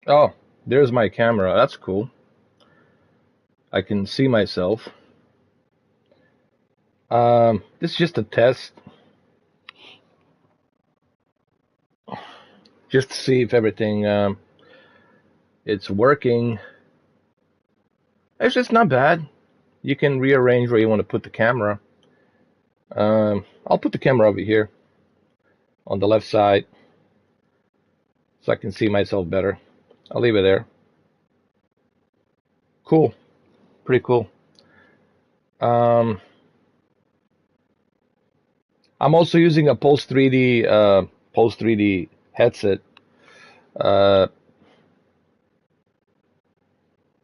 Oh, there's my camera. That's cool. I can see myself. This is just a test, just to see if everything it's working. It's just not bad. You can rearrange where you want to put the camera. I'll put the camera over here on the left side so I can see myself better. I'll leave it there. Cool, pretty cool. Um, I'm also using a Pulse 3D headset. Uh,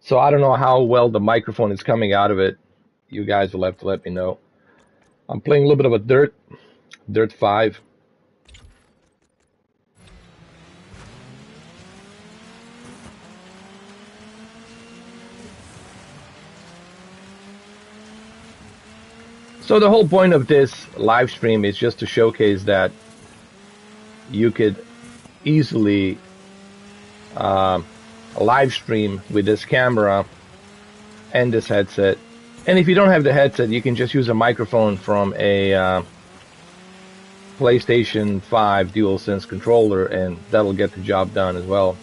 so I don't know how well the microphone is coming out of it. You guys will have to let me know. I'm playing a little bit of a Dirt 5. So the whole point of this live stream is just to showcase that you could easily uh, live stream with this camera and this headset. And if you don't have the headset, you can just use a microphone from a PlayStation 5 DualSense controller, and that'll get the job done as well.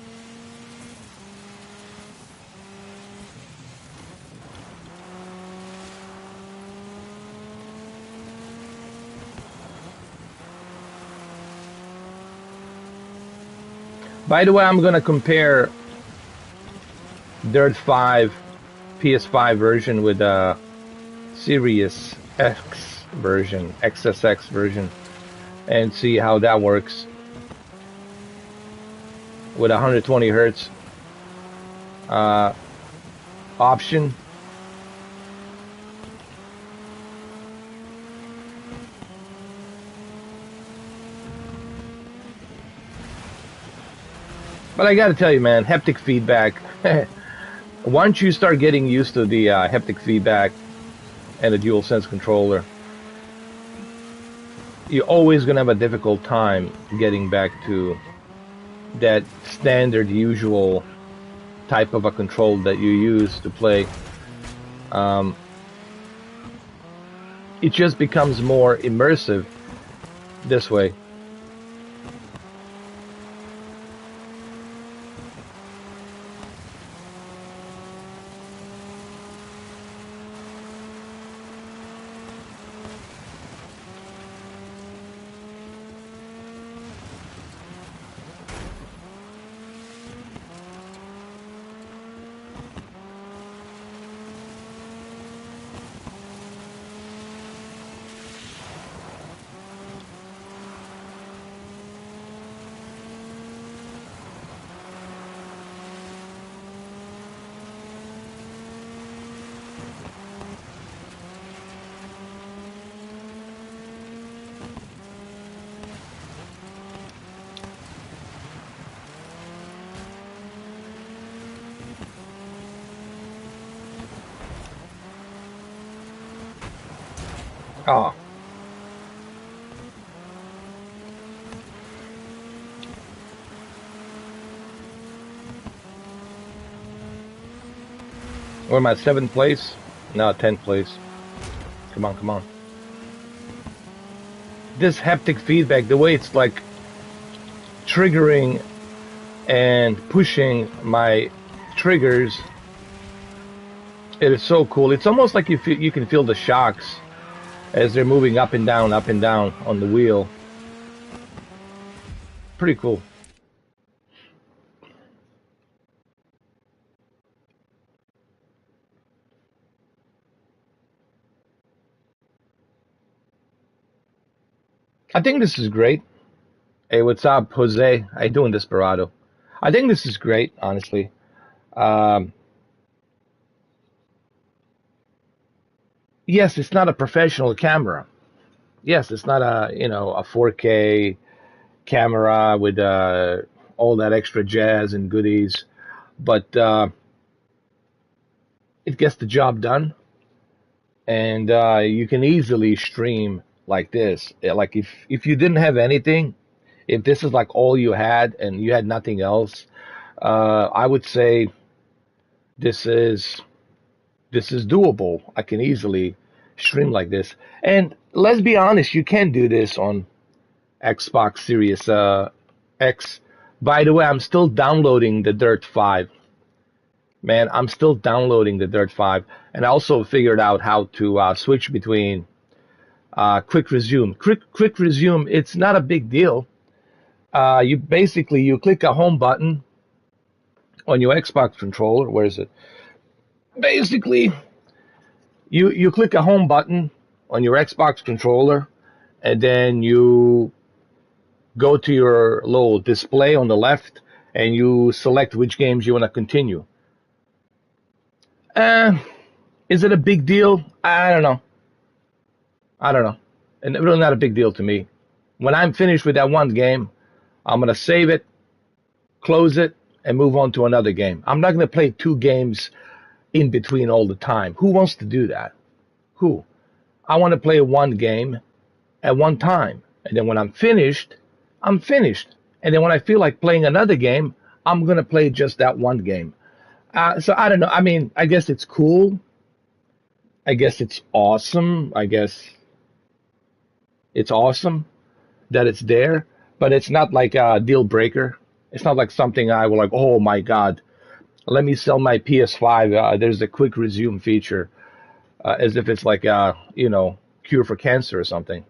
By the way, I'm going to compare Dirt 5 PS5 version with a Series X version, XSX version, and see how that works with 120 hertz uh, option. But I gotta tell you, man, haptic feedback. Once you start getting used to the haptic feedback and the DualSense controller, you're always gonna have a difficult time getting back to that standard, usual type of a control that you use to play. Um, it just becomes more immersive this way. Oh, we're at 7th place? No, 10th place. Come on, come on. This haptic feedback, the way it's like triggering and pushing my triggers, it is so cool. It's almost like you can feel the shocks as they're moving up and down on the wheel. Pretty cool. I think this is great. Hey, what's up, Jose? How you doing, Desperado? I think this is great, honestly. Um, yes, it's not a professional camera. Yes, it's not a 4K camera with all that extra jazz and goodies, but it gets the job done, and you can easily stream like this. Like if you didn't have anything, if this is like all you had and you had nothing else, I would say this is doable. I can easily stream like this. And let's be honest, you can do this on Xbox Series X. By the way, I'm still downloading the Dirt 5. Man, I'm still downloading the Dirt 5. And I also figured out how to switch between quick resume. Quick resume, it's not a big deal. You click a home button on your Xbox controller. Where is it? Basically, you click a home button on your Xbox controller, and then you go to your little display on the left, and you select which games you want to continue. Is it a big deal? I don't know. And really not a big deal to me. When I'm finished with that one game, I'm going to save it, close it, and move on to another game. I'm not going to play two games in between all the time. Who wants to do that? Who? I want to play one game at one time. And then when I'm finished, I'm finished. And then when I feel like playing another game, I'm going to play just that one game. So I don't know. I mean, I guess it's cool. I guess it's awesome. I guess it's awesome that it's there. But it's not like a deal breaker. It's not like something I will like, oh my God, let me sell my PS5. There's a quick resume feature, as if it's like a, cure for cancer or something.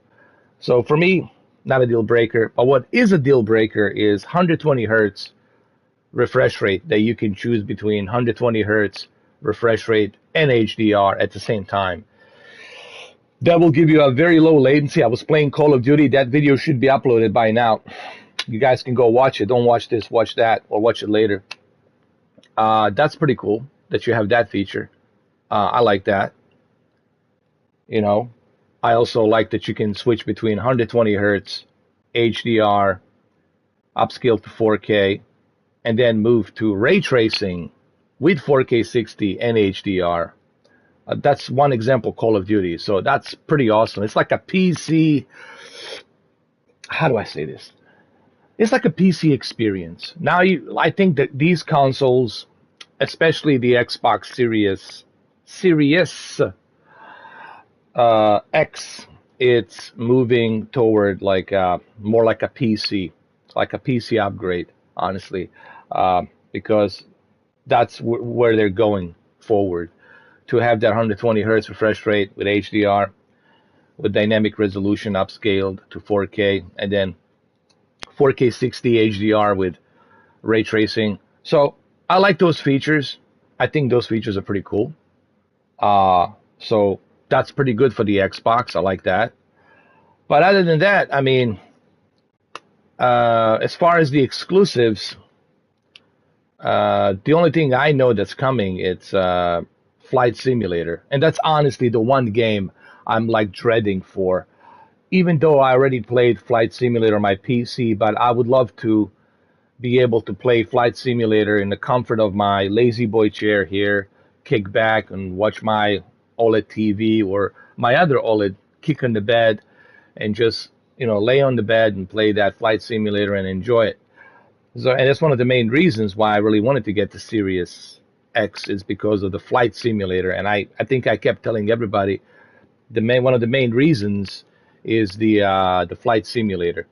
So for me, not a deal breaker. But what is a deal breaker is 120 hertz refresh rate, that you can choose between 120 hertz refresh rate and HDR at the same time. That will give you a very low latency. I was playing Call of Duty. That video should be uploaded by now. You guys can go watch it. Don't watch this, watch that, or watch it later. That's pretty cool that you have that feature. I like that. I also like that you can switch between 120 hertz, HDR, upscale to 4K, and then move to ray tracing with 4K 60 and HDR. That's one example, Call of Duty. So that's pretty awesome. It's like a PC. How do I say this? It's like a PC experience. Now, I think that these consoles, especially the Xbox Series X, it's moving toward like more like a PC upgrade, honestly, because that's where they're going forward, to have that 120 hertz refresh rate with HDR, with dynamic resolution upscaled to 4K, and then 4K 60 HDR with ray tracing. So I like those features. I think those features are pretty cool. So that's pretty good for the Xbox. I like that. But other than that, I mean, as far as the exclusives, the only thing I know that's coming, it's Flight Simulator. And that's honestly the one game I'm like dreading for. Even though I already played Flight Simulator on my PC, but I would love to be able to play Flight Simulator in the comfort of my lazy boy chair here, kick back and watch my OLED TV or my other OLED, kick on the bed and just, lay on the bed and play that Flight Simulator and enjoy it. So, and that's one of the main reasons why I really wanted to get the Series X, is because of the Flight Simulator. And I think I kept telling everybody one of the main reasons is the Flight Simulator,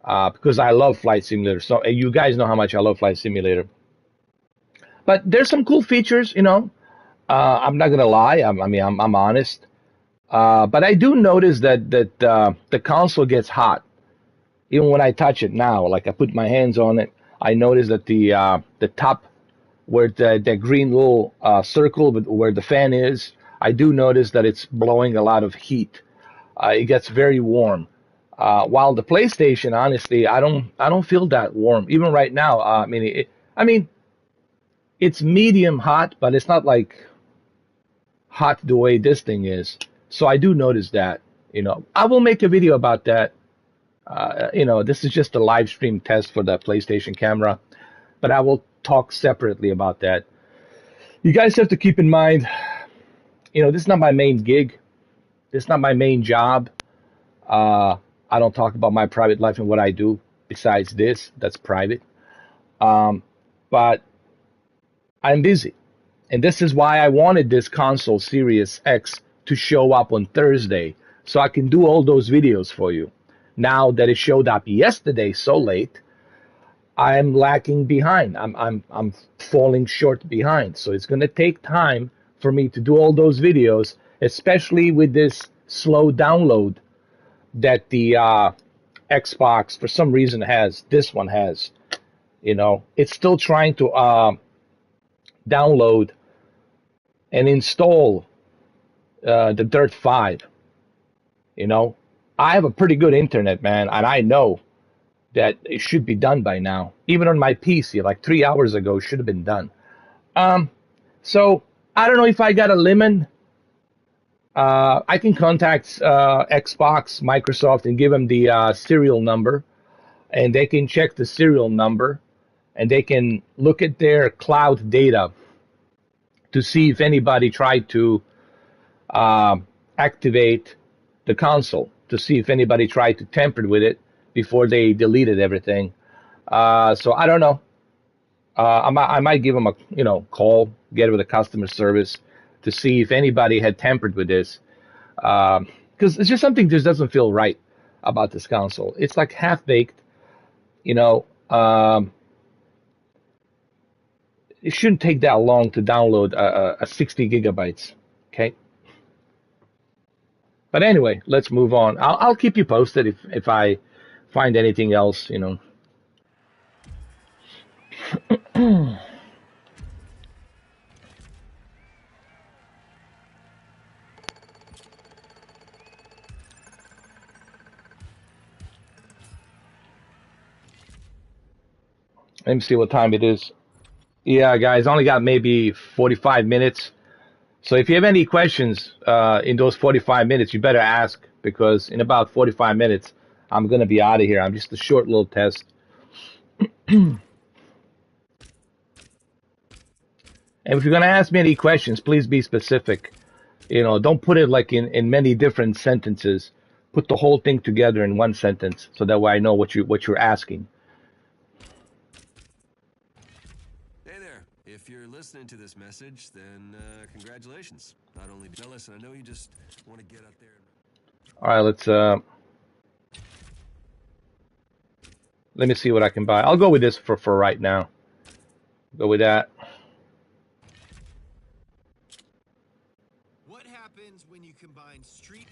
because I love Flight Simulator. So you guys know how much I love Flight Simulator. But there's some cool features, I'm not gonna lie. I'm honest. But I do notice that the console gets hot even when I touch it now. Like I put my hands on it, I notice that the top, where the green little circle where the fan is, I do notice that it's blowing a lot of heat. It gets very warm. While the PlayStation, honestly, I don't feel that warm even right now. I mean, it's medium hot, but it's not like hot the way this thing is. So I do notice that. I will make a video about that. This is just a live stream test for the PlayStation camera, but I will talk separately about that. You guys have to keep in mind, this is not my main gig. This is not my main job. I don't talk about my private life and what I do besides this. That's private. but I'm busy. And this is why I wanted this console Series X to show up on Thursday so I can do all those videos for you. Now that it showed up yesterday so late, I'm lacking behind. I'm falling short behind. So it's going to take time for me to do all those videos, especially with this slow download that the Xbox for some reason has. This one has. You know, it's still trying to download and install the Dirt 5. You know, I have a pretty good internet, man, and I know that it should be done by now. Even on my PC, like 3 hours ago, it should have been done. So I don't know if I got a lemon. I can contact Xbox, Microsoft, and give them the serial number, and they can check the serial number, and they can look at their cloud data to see if anybody tried to activate the console, to see if anybody tried to tamper with it before they deleted everything. So I don't know. I might give them a call, get with the customer service to see if anybody had tampered with this, because it's just something just doesn't feel right about this console. It's like half baked, you know. It shouldn't take that long to download a 60 gigabytes. Okay. But anyway, let's move on. I'll keep you posted if I find anything else, you know. Let me see what time it is. Yeah, guys, only got maybe 45 minutes. So if you have any questions in those 45 minutes, you better ask, because in about 45 minutes, I'm going to be out of here. I'm just a short little test. And if you're going to ask me any questions, please be specific. You know, don't put it like in many different sentences. Put the whole thing together in one sentence, so that way I know what you're asking. Hey there. If you're listening to this message, then congratulations. Not only listen, I know you just want to get out there. All right, let me see what I can buy. I'll go with this for right now. Go with that. What happens when you combine street?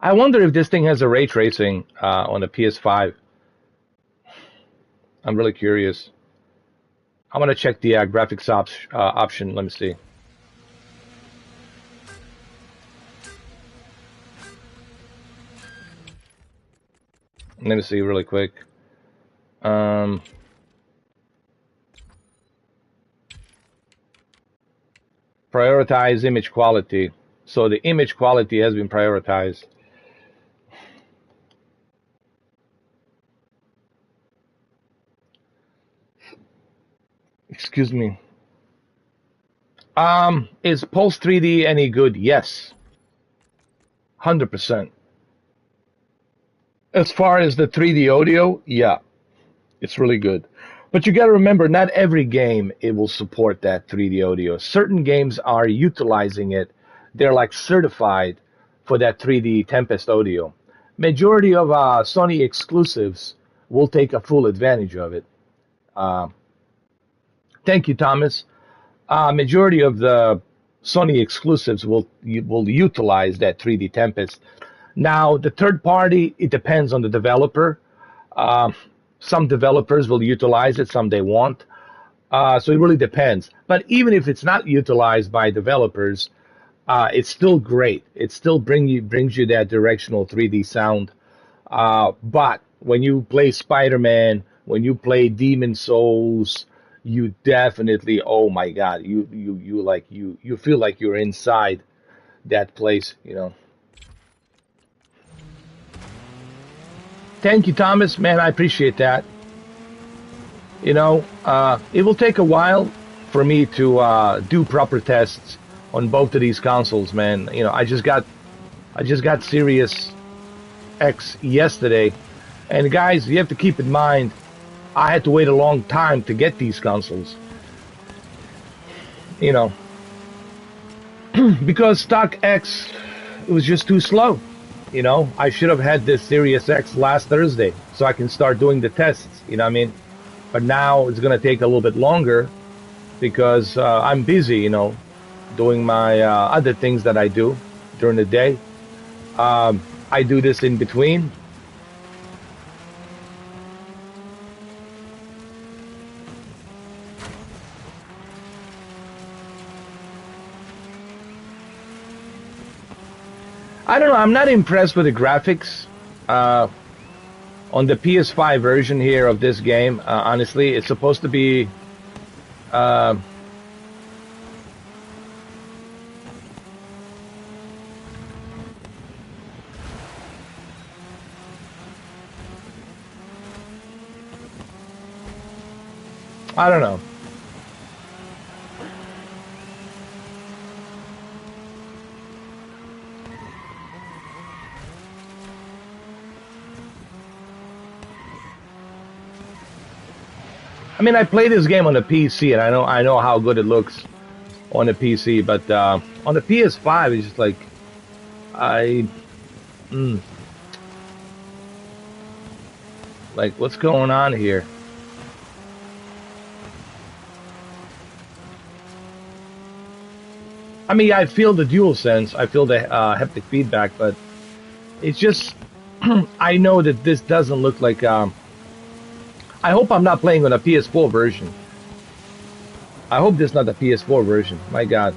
I wonder if this thing has a ray tracing on the PS5. I'm really curious. I'm gonna check the graphics option. Let me see. Let me see really quick. Prioritize image quality. So the image quality has been prioritized. Excuse me. Is Pulse3D any good? Yes. 100%. As far as the 3D audio, yeah, it's really good. But you got to remember, not every game it will support that 3D audio. Certain games are utilizing it. They're like certified for that 3D Tempest audio. Majority of Sony exclusives will take a full advantage of it. Thank you, Thomas. Majority of the Sony exclusives will utilize that 3D Tempest. Now, the third party, it depends on the developer. Some developers will utilize it, some they won't. So it really depends. But even if it's not utilized by developers, it's still great. It still brings you that directional 3D sound. But when you play Spider-Man, when you play Demon Souls, you definitely, oh my God, you feel like you're inside that place, you know. Thank you, Thomas. Man, I appreciate that. You know, it will take a while for me to do proper tests on both of these consoles, man. You know, I just got Series X yesterday, and guys, you have to keep in mind, I had to wait a long time to get these consoles. You know, because stock X, it was just too slow. You know, I should have had this Series X last Thursday so I can start doing the tests. You know what I mean? But now it's going to take a little bit longer because I'm busy, you know, doing my other things that I do during the day. I do this in between. I don't know. I'm not impressed with the graphics on the PS5 version here of this game. Honestly, it's supposed to be. I don't know. I mean, I play this game on the PC, and I know how good it looks on the PC, but on the PS5, it's just like like what's going on here? I mean, I feel the DualSense, I feel the haptic feedback, but it's just I know that this doesn't look like. I hope I'm not playing on a PS4 version. I hope this is not the PS4 version. My God.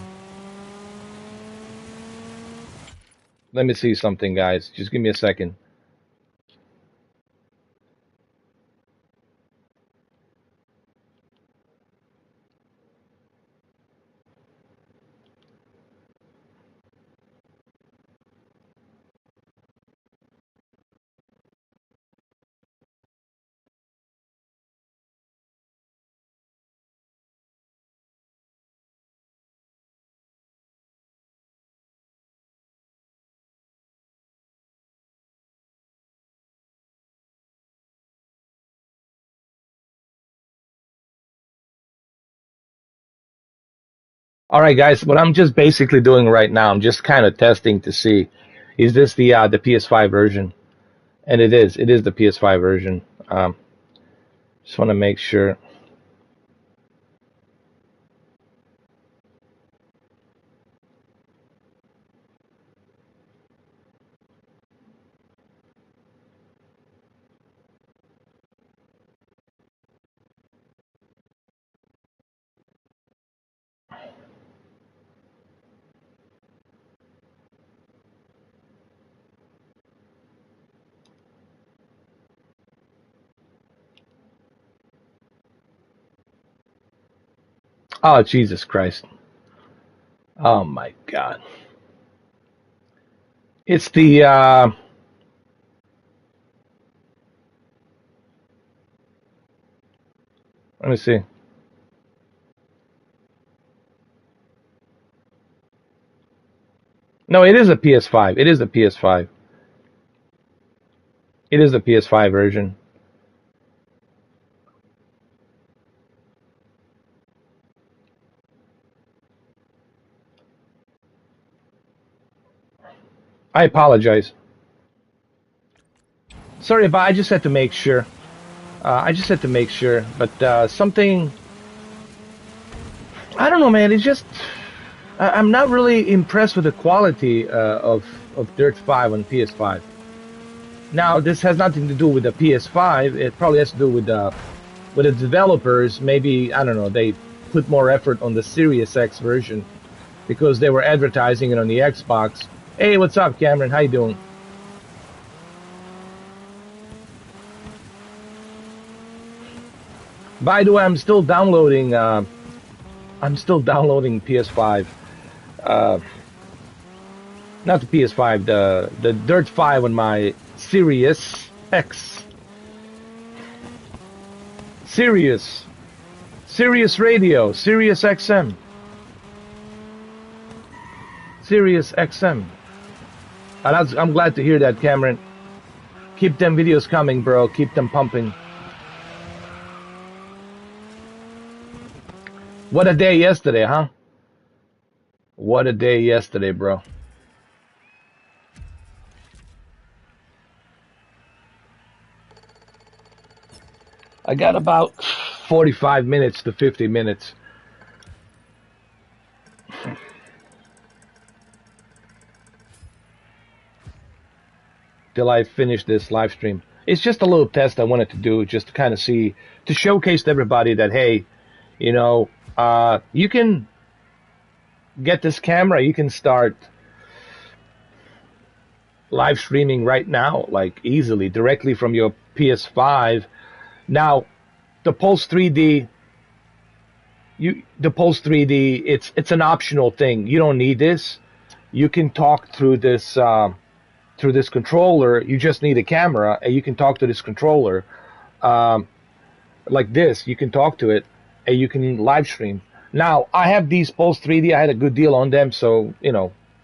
Let me see something, guys. Just give me a second. All right, guys. What I'm just basically doing right now, I'm just kind of testing to see, is this the PS5 version? And it is. It is the PS5 version. Just want to make sure. Oh, Jesus Christ. Oh my God. It's the let me see. No, it is a PS5. It is the PS5. It is the PS5 version. I apologize. Sorry, but I just had to make sure. I just had to make sure. But something. I don't know, man. It's just. I'm not really impressed with the quality of Dirt 5 on PS5. Now, this has nothing to do with the PS5. It probably has to do with the developers. Maybe, I don't know, they put more effort on the Series X version because they were advertising it on the Xbox. Hey, what's up, Cameron? How you doing? By the way, I'm still downloading PS5. Not the PS5, the Dirt 5 on my Series X. Sirius Radio, Sirius XM. Sirius XM. I'm glad to hear that, Cameron. Keep them videos coming, bro. Keep them pumping. What a day yesterday, huh? What a day yesterday, bro. I got about 45 minutes to 50 minutes. Till I finish this live stream. It's just a little test I wanted to do, just to kind of see, to showcase to everybody that, hey, you know, you can get this camera, you can start live streaming right now, like easily, directly from your PS5. Now, the Pulse 3D, it's an optional thing. You don't need this. You can talk through this controller. You just need a camera, and you can talk to this controller, like this. You can talk to it, and you can live stream. Now, I have these Pulse 3D. I had a good deal on them, so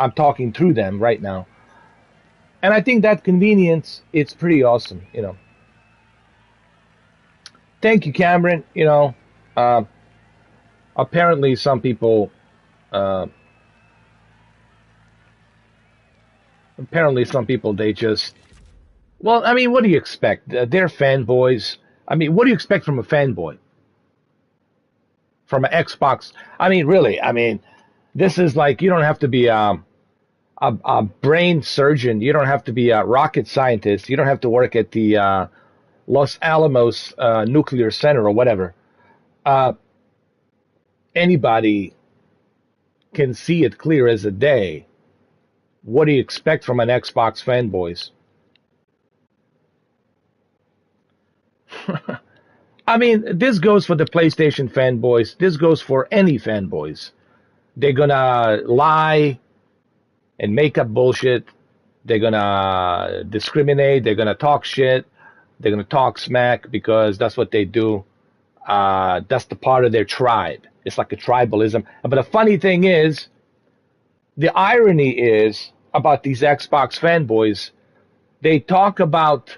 I'm talking through them right now. And I think that convenience, it's pretty awesome. Thank you, Cameron. Apparently some people they just, well, I mean, what do you expect? They're fanboys. I mean, what do you expect from a fanboy? From an Xbox? I mean, really, this is like, you don't have to be a brain surgeon. You don't have to be a rocket scientist. You don't have to work at the Los Alamos Nuclear Center or whatever. Anybody can see it clear as a day. What do you expect from an Xbox fanboys? I mean, this goes for the PlayStation fanboys. This goes for any fanboys. They're gonna lie and make up bullshit. They're gonna discriminate. They're gonna talk shit. They're gonna talk smack because that's what they do. That's the part of their tribe. It's like a tribalism. But the funny thing is, the irony is about these Xbox fanboys, they talk about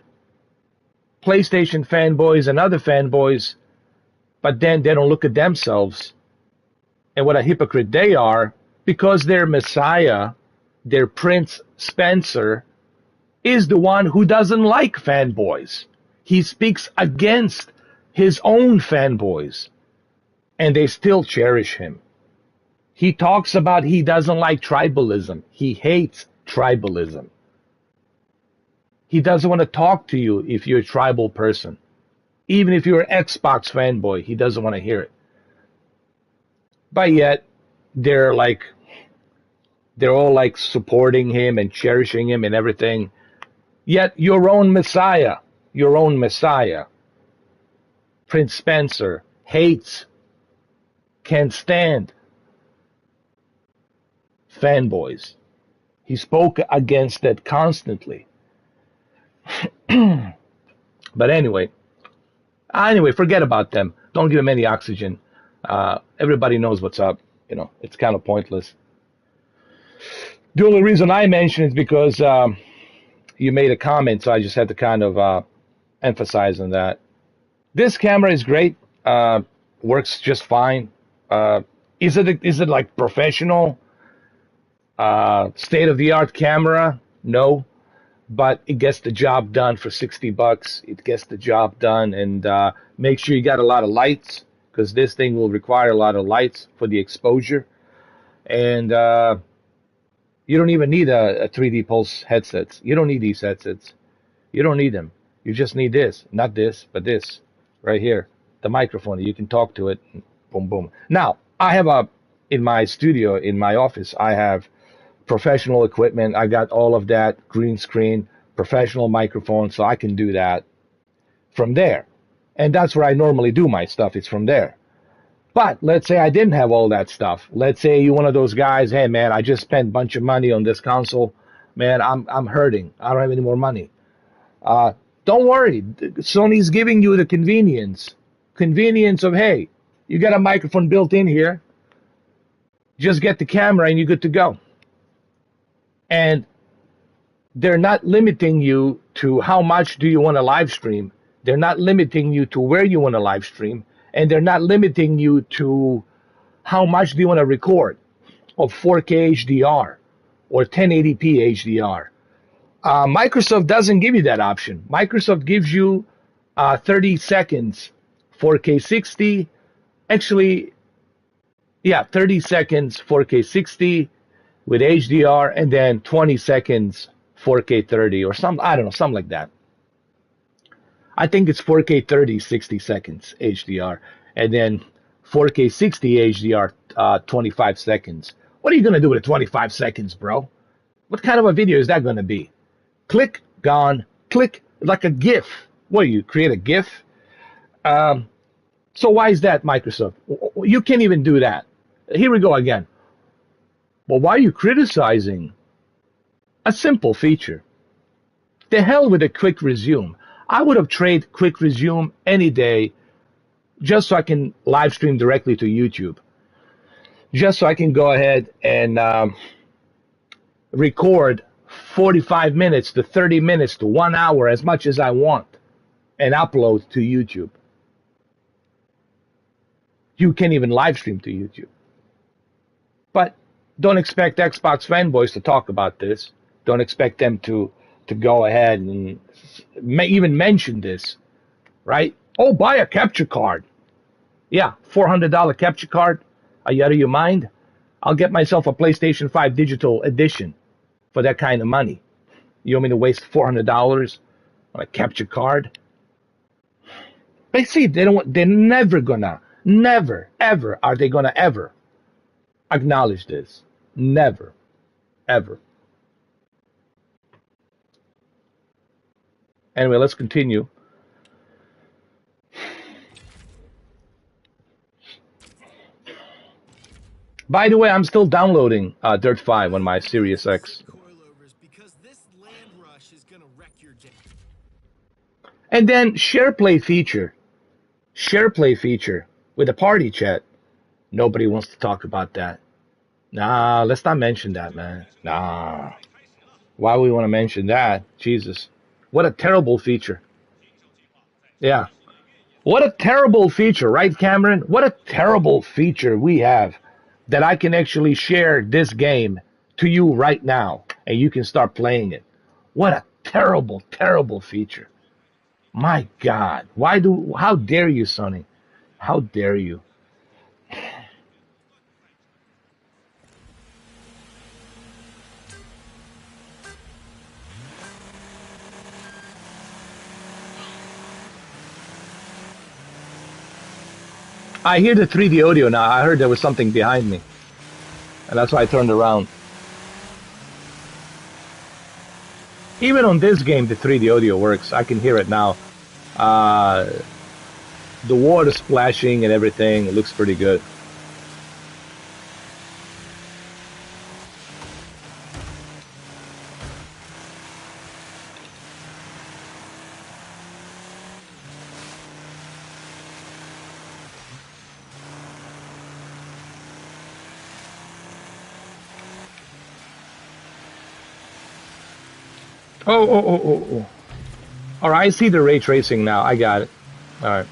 PlayStation fanboys and other fanboys, but then they don't look at themselves and what a hypocrite they are, because their Messiah, their Prince Spencer, is the one who doesn't like fanboys. He speaks against his own fanboys, and they still cherish him. He talks about he doesn't like tribalism. He hates tribalism. He doesn't want to talk to you if you're a tribal person. Even if you're an Xbox fanboy, he doesn't want to hear it. But yet, they're all like supporting him and cherishing him and everything. Yet your own Messiah, Prince Spencer, hates, can't stand fanboys. He spoke against that constantly. But anyway, forget about them. Don't give them any oxygen. Everybody knows what's up. It's kind of pointless. The only reason I mention it is because you made a comment, so I just had to kind of emphasize on that. This camera is great. Works just fine. Is it like professional, state-of-the-art camera? No, but it gets the job done for $60. It gets the job done, and make sure you got a lot of lights, because this thing will require a lot of lights for the exposure. And you don't even need a 3D Pulse headsets. You don't need these headsets. You don't need them. You just need this, not this, but this right here, the microphone. You can talk to it. Boom, boom. Now, I have in my studio, in my office, I have professional equipment. I got all of that, green screen, professional microphone, so I can do that from there. And that's where I normally do my stuff. It's from there. But let's say I didn't have all that stuff. Let's say you're one of those guys, hey man, I just spent a bunch of money on this console. Man, I'm hurting. I don't have any more money. Don't worry. Sony's giving you the convenience of, hey, you got a microphone built in here. Just get the camera and you're good to go. And they're not limiting you to how much do you want to live stream. They're not limiting you to where you want to live stream. And they're not limiting you to how much do you want to record of 4K HDR or 1080p HDR. Microsoft doesn't give you that option. Microsoft gives you 30 seconds 4K 60. Actually, yeah, 30 seconds 4K 60 with HDR, and then 20 seconds 4K 30 or something. I don't know, something like that. I think it's 4K 30, 60 seconds HDR, and then 4K 60 HDR, 25 seconds. What are you going to do with 25 seconds, bro? What kind of a video is that going to be? Click, gone, click, like a GIF. What, you create a GIF? So why is that, Microsoft? You can't even do that. Here we go again. Well, why are you criticizing a simple feature? The hell with a quick resume. I would have traded quick resume any day just so I can live stream directly to YouTube. Just so I can go ahead and record 45 minutes to 30 minutes to 1 hour, as much as I want, and upload to YouTube. You can't even live stream to YouTube. But don't expect Xbox fanboys to talk about this. Don't expect them to go ahead and even mention this, right? Oh, buy a capture card. Yeah, $400 capture card. Are you out of your mind? I'll get myself a PlayStation 5 digital edition for that kind of money. You want me to waste $400 on a capture card? But see, they're never gonna, never, ever are they gonna ever acknowledge this. Never, ever. Anyway, let's continue. By the way, I'm still downloading Dirt 5 on my Series X. And then share play feature with a party chat. Nobody wants to talk about that. Nah, let's not mention that, man. Nah. Why would we want to mention that? Jesus. What a terrible feature. Yeah. What a terrible feature, right, Cameron? What a terrible feature we have that I can actually share this game to you right now and you can start playing it. What a terrible, terrible feature. My God. How dare you, Sonny? How dare you? I hear the 3D audio now. I heard there was something behind me. And that's why I turned around. Even on this game, the 3D audio works. I can hear it now. The water splashing and everything. It looks pretty good. Oh. All right, I see the ray tracing now. I got it. All right.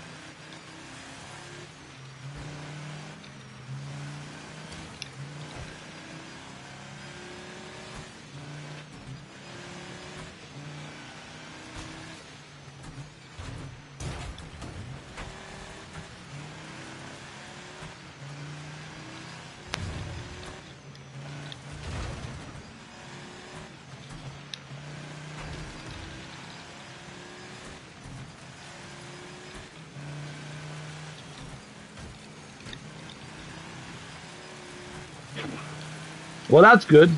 Well, that's good.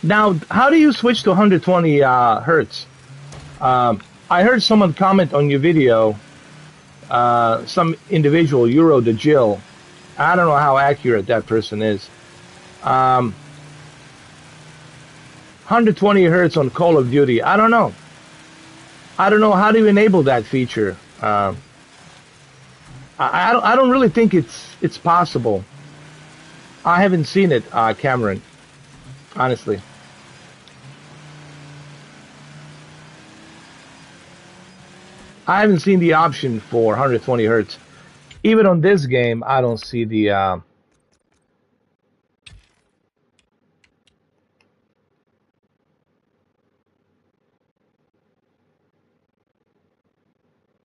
Now, how do you switch to 120 hertz? I heard someone comment on your video, some individual, Euro the Jill. I don't know how accurate that person is. 120 hertz on Call of Duty. I don't know. I don't know how to enable that feature. I don't really think it's possible. I haven't seen it, Cameron, honestly. I haven't seen the option for 120 hertz. Even on this game, I don't see the.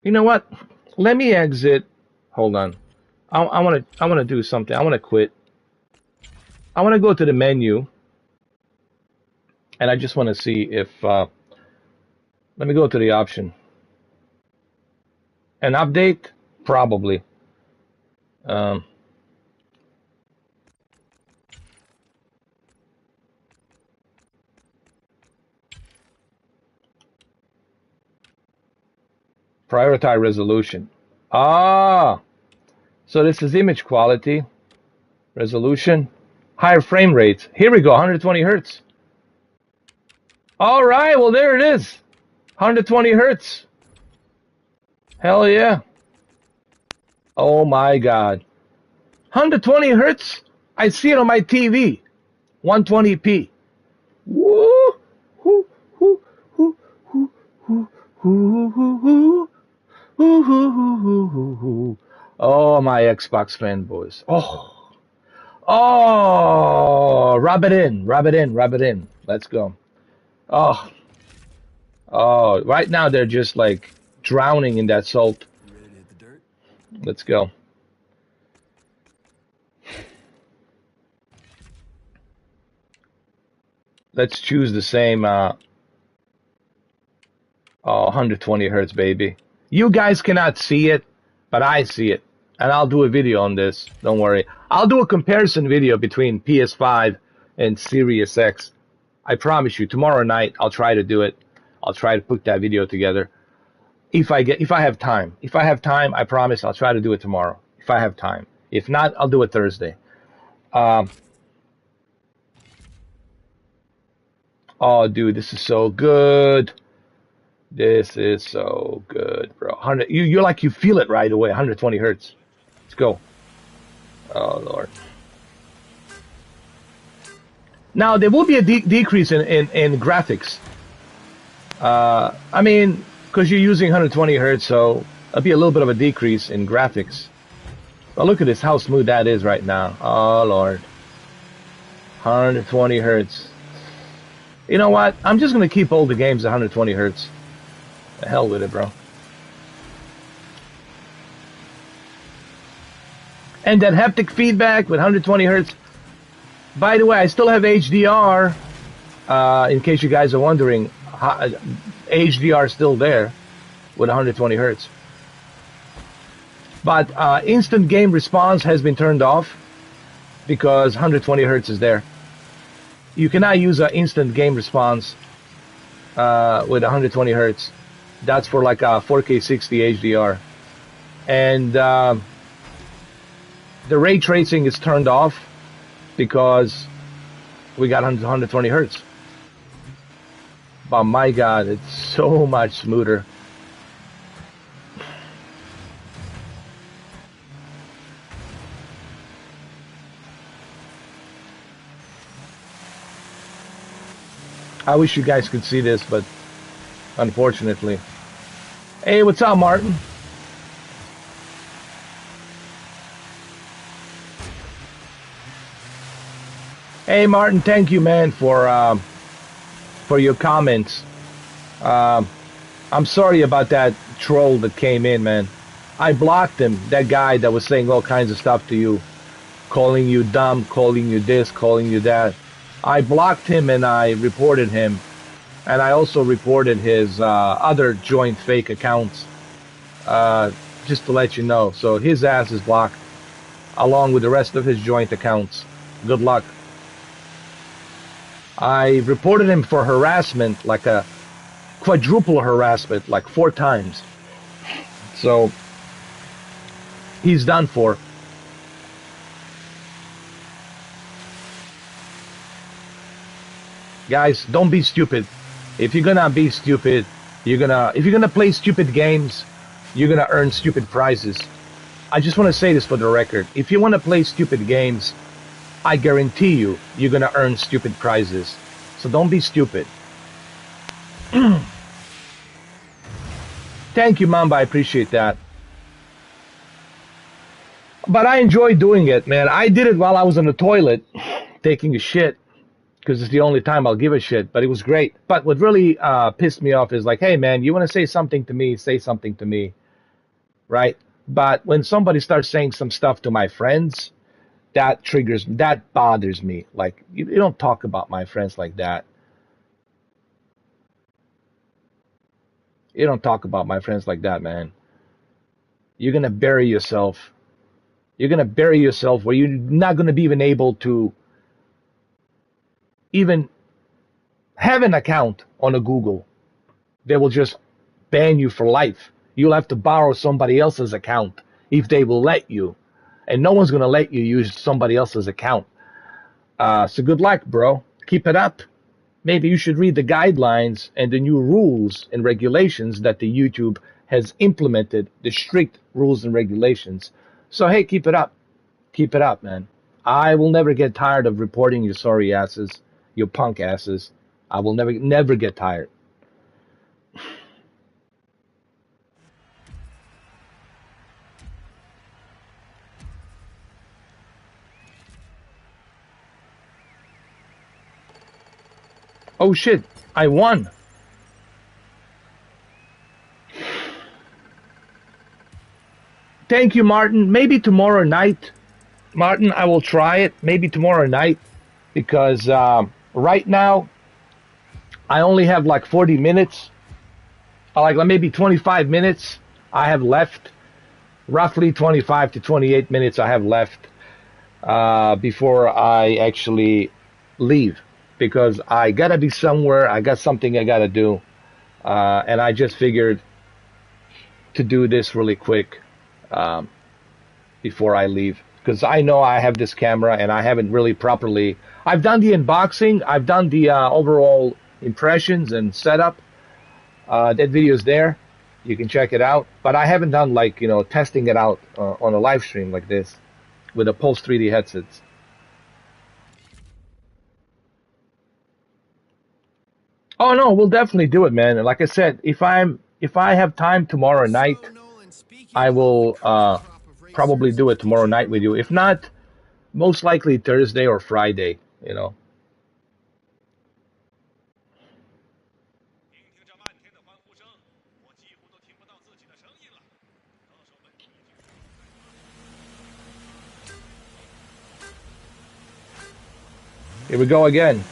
You know what? Let me exit. Hold on. I want to do something. I want to quit. I want to go to the menu, and I just want to see if. Let me go to the option. An update, probably. Um, prioritize resolution. Ah, so this is image quality, resolution, higher frame rates. Here we go, 120 hertz. All right, well there it is, 120 hertz. Hell yeah. Oh my God, 120 hertz. I see it on my TV, 120p. Woo, woo, woo, woo, woo, woo, woo, woo, woo. Oh, my Xbox fanboys. Oh, rub it in, rub it in, rub it in. Let's go. Oh, right now they're just like drowning in that salt. You ready to hit the dirt? Let's go. Let's choose the same 120 hertz, baby. You guys cannot see it, but I see it. And I'll do a video on this. Don't worry. I'll do a comparison video between PS5 and Series X. I promise you, tomorrow night I'll try to do it. I'll try to put that video together. If I have time. If I have time, I promise I'll try to do it tomorrow. If I have time. If not, I'll do it Thursday. Oh, dude, this is so good. This is so good, bro. 100, you're like you feel it right away. 120 hertz. Let's go. Oh Lord. Now there will be a decrease in graphics. I mean, because you're using 120 hertz, so there'll be a little bit of a decrease in graphics. But look at this, how smooth that is right now. Oh Lord. 120 hertz. You know what? I'm just gonna keep all the games at 120 hertz. The hell with it, bro. And that haptic feedback with 120 hertz. By the way, I still have HDR. In case you guys are wondering, HDR is still there with 120 hertz. But instant game response has been turned off because 120 hertz is there. You cannot use an instant game response with 120 hertz. That's for like a 4K 60 HDR. And the ray tracing is turned off because we got 120 hertz. But my God, it's so much smoother. I wish you guys could see this, but unfortunately. Hey, what's up, Martin? Hey, Martin, thank you, man, for your comments. I'm sorry about that troll that came in, man. I blocked him, that guy that was saying all kinds of stuff to you, calling you dumb, calling you this, calling you that. I blocked him and I reported him. And I also reported his other joint fake accounts, just to let you know. So his ass is blocked, along with the rest of his joint accounts. Good luck. I reported him for harassment, like a quadruple harassment, like 4 times. So he's done for. Guys, don't be stupid. If you're gonna be stupid, if you're gonna play stupid games, you're gonna earn stupid prizes. I just want to say this for the record. If you want to play stupid games, I guarantee you, you're gonna earn stupid prizes. So don't be stupid. Thank you, Mamba. I appreciate that. But I enjoy doing it, man. I did it while I was in the toilet taking a shit because it's the only time I'll give a shit. But it was great. But what really pissed me off is like, hey, man, you want to say something to me? Say something to me, right? But when somebody starts saying some stuff to my friends, that triggers, that bothers me. Like, you don't talk about my friends like that. You don't talk about my friends like that, man. You're going to bury yourself. You're going to bury yourself where you're not going to be even able to even have an account on a Google. They will just ban you for life. You'll have to borrow somebody else's account if they will let you. And no one's going to let you use somebody else's account. So good luck, bro. Keep it up. Maybe you should read the guidelines and the new rules and regulations that the YouTube has implemented, the strict rules and regulations. So, hey, keep it up. Keep it up, man. I will never get tired of reporting your sorry asses, your punk asses. I will never get tired. Oh, shit. I won. Thank you, Martin. Maybe tomorrow night. Martin, I will try it. Maybe tomorrow night. Because right now, I only have like 40 minutes. Like maybe 25 minutes I have left. Roughly 25 to 28 minutes I have left before I actually leave. Because I got to be somewhere. I got something I got to do. And I just figured to do this really quick before I leave. Because I know I have this camera and I haven't really properly... I've done the unboxing. I've done the overall impressions and setup. That video's there. You can check it out. But I haven't done like, testing it out on a live stream like this with the Pulse3D headsets. Oh no, we'll definitely do it, man. And like I said, if I have time tomorrow night, I will probably do it tomorrow night with you. If not, most likely Thursday or Friday, Here we go again.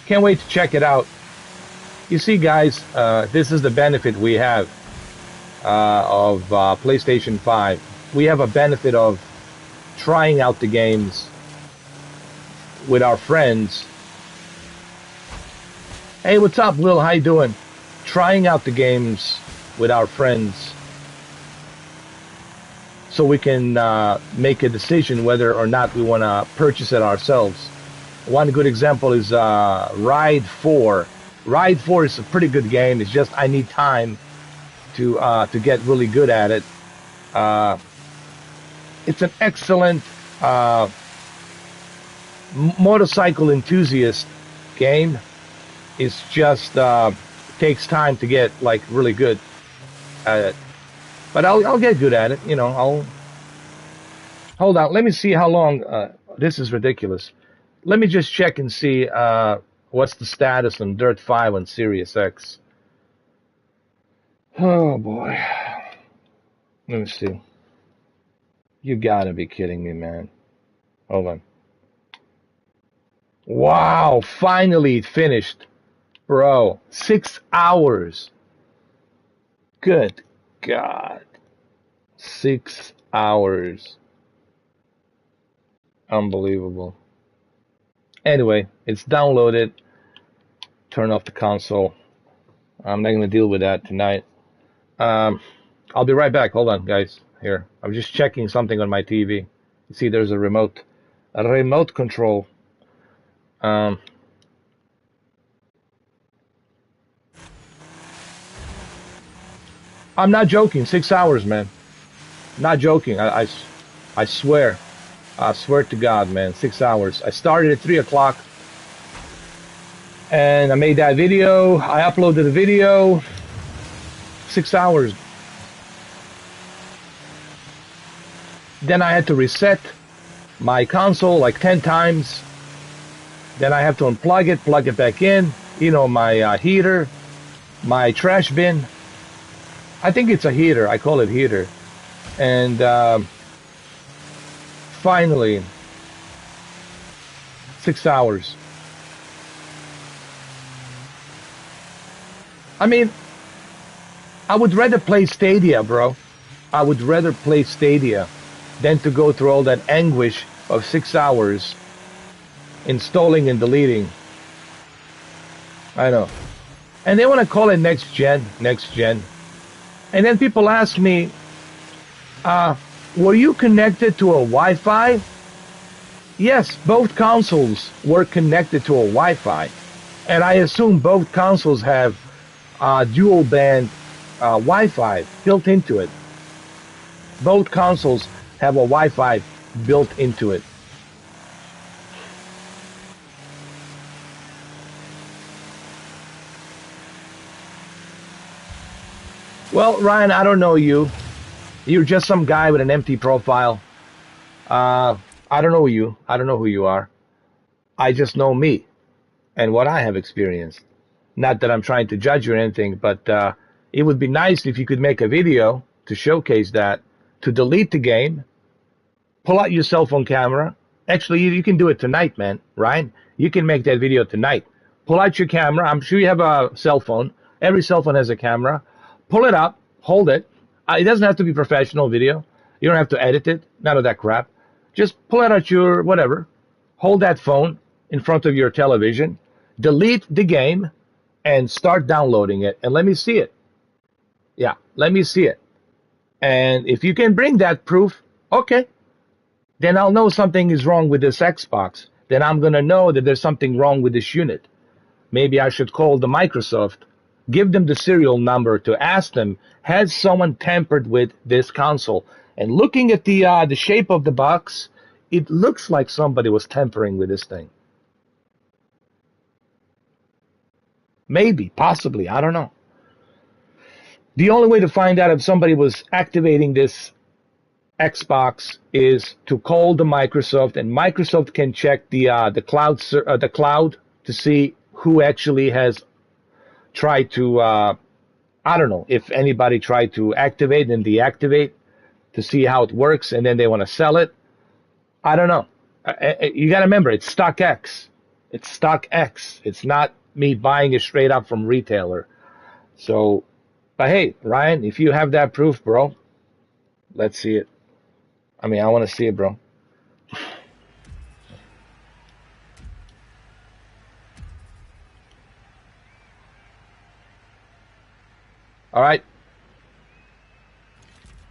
Can't wait to check it out. You see, guys, this is the benefit we have of PlayStation 5. We have a benefit of trying out the games with our friends. Hey, what's up, Lil? How you doing? Trying out the games with our friends so we can make a decision whether or not we want to purchase it ourselves. One good example is Ride 4. Ride 4 is a pretty good game. It's just I need time to get really good at it. It's an excellent motorcycle enthusiast game. It's just takes time to get like really good at it. But I'll get good at it. I'll hold on. Let me see how long. This is ridiculous. Let me just check and see what's the status on Dirt 5 on Sirius X. Oh boy. Let me see. You gotta be kidding me, man. Hold on. Wow, finally it finished. Bro, 6 hours. Good God. 6 hours. Unbelievable. Anyway, it's downloaded. Turn off the console. I'm not going to deal with that tonight. I'll be right back. Hold on, guys. Here. I'm just checking something on my TV. You see there's a remote control. I'm not joking. 6 hours, man. Not joking. I swear. I swear to God, man. 6 hours. I started at 3 o'clock. And I made that video. I uploaded the video. 6 hours. Then I had to reset my console like 10 times. Then I have to unplug it, plug it back in. You know, my heater, my trash bin. I think it's a heater. I call it heater. And finally, 6 hours. I mean, I would rather play Stadia, bro. I would rather play Stadia than to go through all that anguish of 6 hours installing and deleting. I know. And they want to call it next gen. And then people ask me, were you connected to a Wi-Fi? Yes, both consoles were connected to a Wi-Fi. And I assume both consoles have dual band Wi-Fi built into it. Both consoles have a Wi-Fi built into it. Well, Ryan, I don't know you. You're just some guy with an empty profile. I don't know you. I don't know who you are. I just know me and what I have experienced. Not that I'm trying to judge you or anything, but it would be nice if you could make a video to showcase that, to delete the game, pull out your cell phone camera. Actually, you can do it tonight, man, Ryan. You can make that video tonight. Pull out your camera. I'm sure you have a cell phone. Every cell phone has a camera. Pull it up, hold it. It doesn't have to be professional video. You don't have to edit it, none of that crap. Just pull it out your whatever. Hold that phone in front of your television. Delete the game and start downloading it. And let me see it. Yeah, let me see it. And if you can bring that proof, okay. Then I'll know something is wrong with this Xbox. Then I'm going to know that there's something wrong with this unit. Maybe I should call the Microsoft, give them the serial number to ask them, has someone tampered with this console? And looking at the shape of the box, it looks like somebody was tampering with this thing. Maybe, possibly, I don't know. The only way to find out if somebody was activating this Xbox is to call the Microsoft, and Microsoft can check the cloud to see who actually has tried to. I don't know if anybody tried to activate and deactivate to see how it works, and then they want to sell it. I don't know. You got to remember, it's StockX. It's StockX. It's not me buying it straight up from retailer. So, but hey, Ryan, if you have that proof, bro, let's see it. I mean, I want to see it, bro. All right.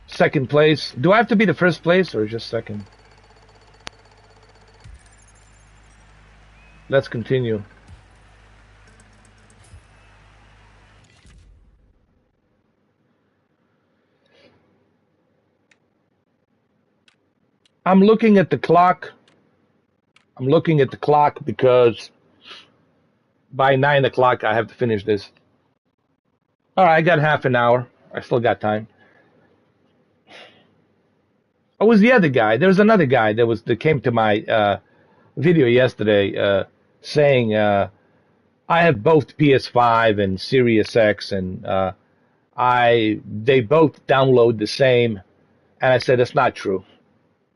Second place. Do I have to be the first place or just second? Let's continue. I'm looking at the clock. I'm looking at the clock because by 9 o'clock I have to finish this. All right, I got half an hour. I still got time. Oh, was the other guy? There was another guy that came to my video yesterday saying I have both PS5 and Series X, and they both download the same. And I said that's not true.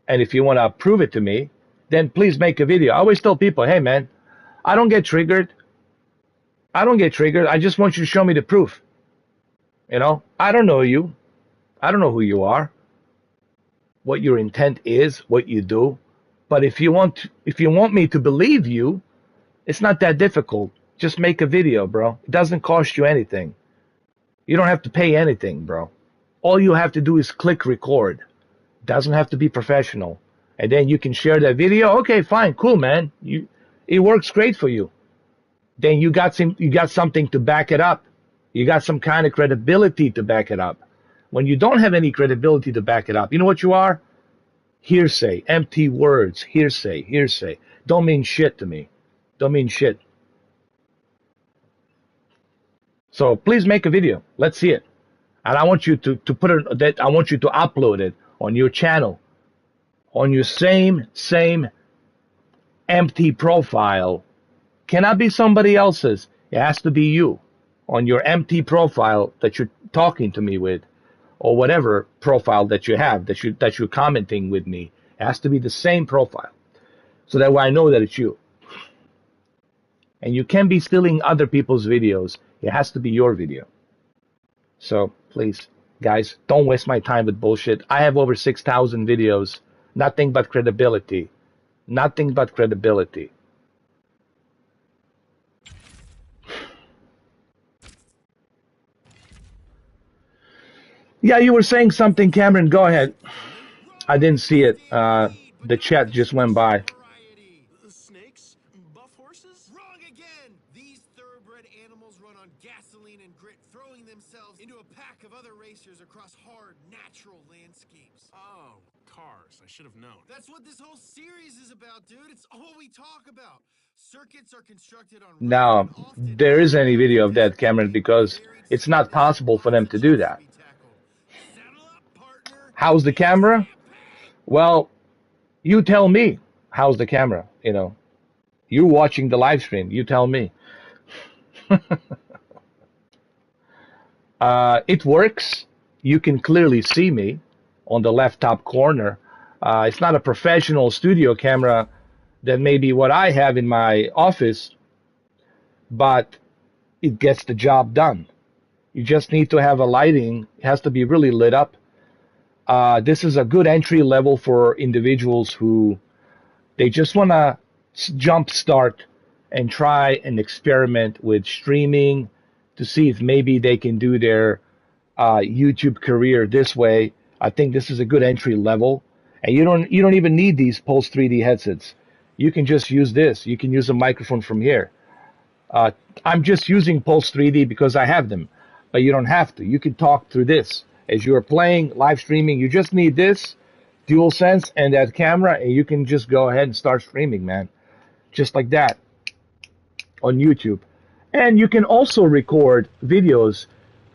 And if you want to prove it to me, then please make a video. I always tell people, hey man, I don't get triggered. I just want you to show me the proof. You know, I don't know you. I don't know who you are, what your intent is, what you do. But if you want me to believe you, it's not that difficult. Just make a video, bro. It doesn't cost you anything. You don't have to pay anything, bro. All you have to do is click record. Doesn't have to be professional. And then you can share that video. Okay, fine, cool, man. It works great for you. Then you got something to back it up. You got some kind of credibility to back it up. When you don't have any credibility to back it up, you know what you are? Hearsay, empty words, hearsay. Don't mean shit to me. Don't mean shit. So please make a video. Let's see it. And I want you to put it that I want you to upload it on your channel, on your same empty profile. Cannot be somebody else's. It has to be you on your empty profile that you're talking to me with, or whatever profile that you have that you're commenting with me. It has to be the same profile, so that way I know that it's you. And you can't be stealing other people's videos. It has to be your video. So please, guys, don't waste my time with bullshit. I have over 6,000 videos. Nothing but credibility. Nothing but credibility. Yeah, you were saying something, Cameron. Go ahead. I didn't see it. The chat just went by. Snakes? Buff horses? Wrong again! These thoroughbred animals run on gasoline and grit, throwing themselves into a pack of other racers across hard, natural landscapes. Oh, cars. I should have known. That's what this whole series is about, dude. It's all we talk about. Circuits are constructed on... Now, there isn't any video of that, Cameron, because it's not possible for them to do that. How's the camera? Well, you tell me. How's the camera? You know, you're watching the live stream. You tell me. It works. You can clearly see me on the left top corner. It's not a professional studio camera that may be what I have in my office, but it gets the job done. You just need to have a lighting. It has to be really lit up. This is a good entry level for individuals who they just want to jump start and try and experiment with streaming to see if maybe they can do their YouTube career this way. I think this is a good entry level, and you don't even need these Pulse3D headsets. You can just use this. You can use a microphone from here. I'm just using Pulse3D because I have them, but you don't have to. You can talk through this. As you're playing, live streaming, you just need this DualSense and that camera, and you can just go ahead and start streaming, man. Just like that on YouTube. And you can also record videos.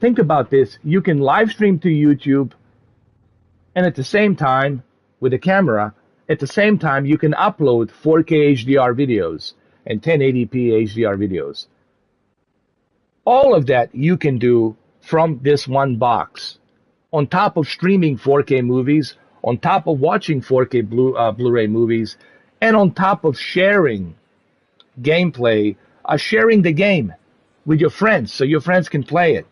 Think about this. You can live stream to YouTube, and at the same time, with the camera, at the same time, you can upload 4K HDR videos and 1080p HDR videos. All of that you can do from this one box. On top of streaming 4K movies, on top of watching 4K Blu-ray movies, and on top of sharing gameplay, sharing the game with your friends so your friends can play it.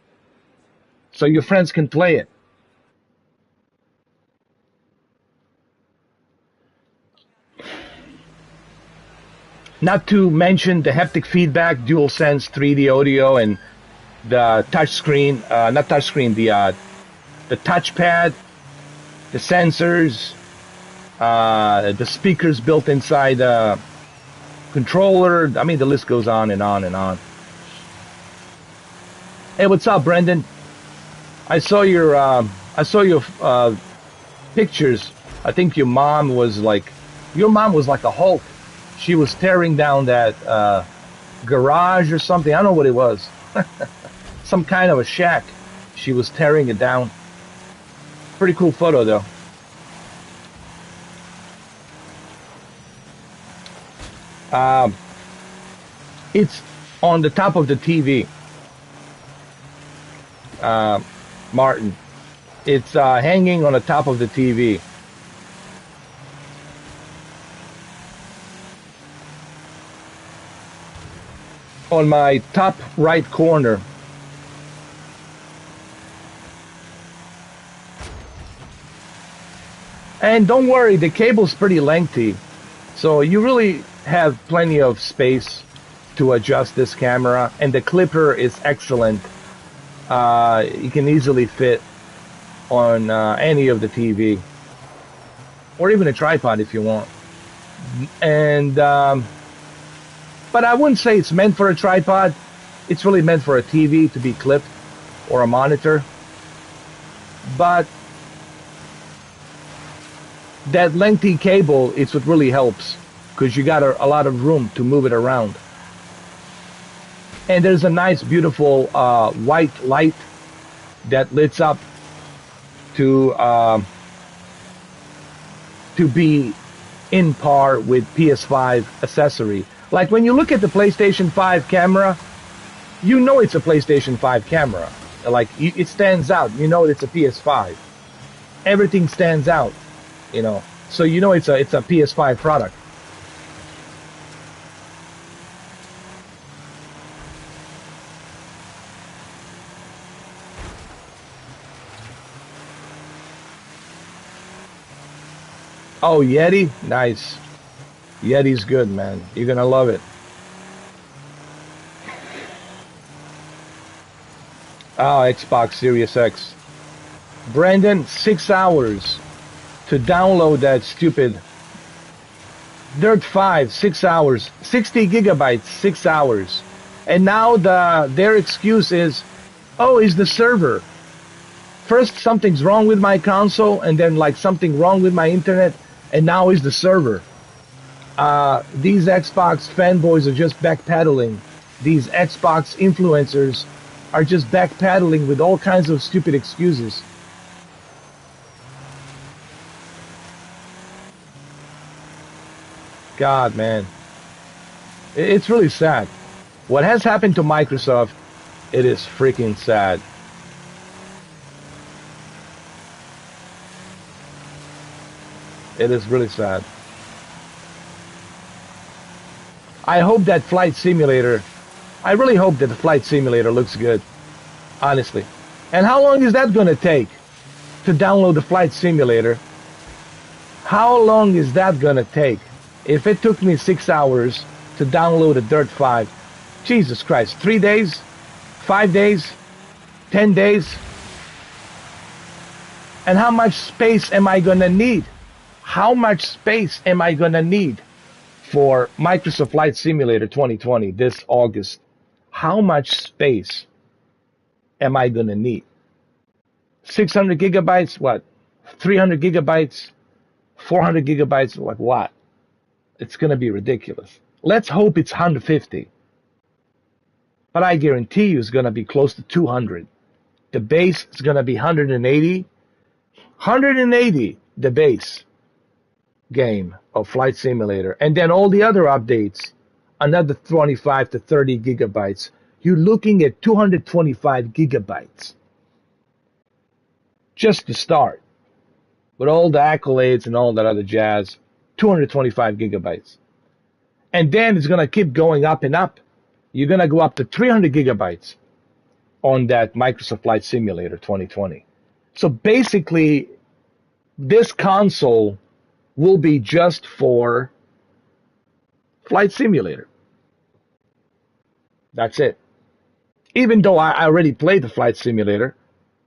Not to mention the haptic feedback, DualSense 3D audio, and the touchscreen, the touchpad, the sensors, the speakers built inside the controller. I mean, the list goes on and on and on. Hey, what's up, Brendan? I saw your pictures. I think your mom was like a Hulk. She was tearing down that garage or something. I don't know what it was. Some kind of a shack. She was tearing it down. Pretty cool photo, though. It's on the top of the TV, Martin. It's hanging on the top of the TV. On my top right corner. And don't worry, the cable's pretty lengthy, so you really have plenty of space to adjust this camera, and the clipper is excellent. You can easily fit on any of the TV, or even a tripod if you want. And but I wouldn't say it's meant for a tripod. It's really meant for a TV to be clipped, or a monitor. But that lengthy cable, it's what really helps, because you got a lot of room to move it around. and there's a nice, beautiful white light that lights up to be in par with PS5 accessory. Like when you look at the PlayStation 5 camera, you know it's a PlayStation 5 camera. Like it stands out. You know it's a PS5. Everything stands out. You know, so you know it's a PS5 product. Oh, Yeti, nice. Yeti's good, man. You're gonna love it. Oh, Xbox Series X. Brandon, 6 hours to download that stupid Dirt 5, 6 hours, 60 gigabytes, 6 hours. And now their excuse is, oh, is the server. First, something's wrong with my console, and then like something wrong with my internet, and now is the server. These Xbox fanboys are just backpedaling. These Xbox influencers are just backpedaling with all kinds of stupid excuses. God, man. It's really sad. What has happened to Microsoft, it is freaking sad. It is really sad. I hope that Flight Simulator, I really hope that the Flight Simulator looks good, honestly. And how long is that going to take to download the Flight Simulator? How long is that going to take? If it took me 6 hours to download a Dirt 5, Jesus Christ, 3 days? 5 days? 10 days? And how much space am I going to need? How much space am I going to need for Microsoft Flight Simulator 2020 this August? How much space am I going to need? 600 gigabytes? What? 300 gigabytes? 400 gigabytes? Like what? It's going to be ridiculous. Let's hope it's 150. But I guarantee you it's going to be close to 200. The base is going to be 180. 180, the base game of Flight Simulator. And then all the other updates, another 25 to 30 gigabytes. You're looking at 225 gigabytes. Just to start. With all the accolades and all that other jazz, 225 gigabytes. And then it's going to keep going up and up. You're going to go up to 300 gigabytes on that Microsoft Flight Simulator 2020. So basically, this console will be just for Flight Simulator. That's it. Even though I already played the Flight Simulator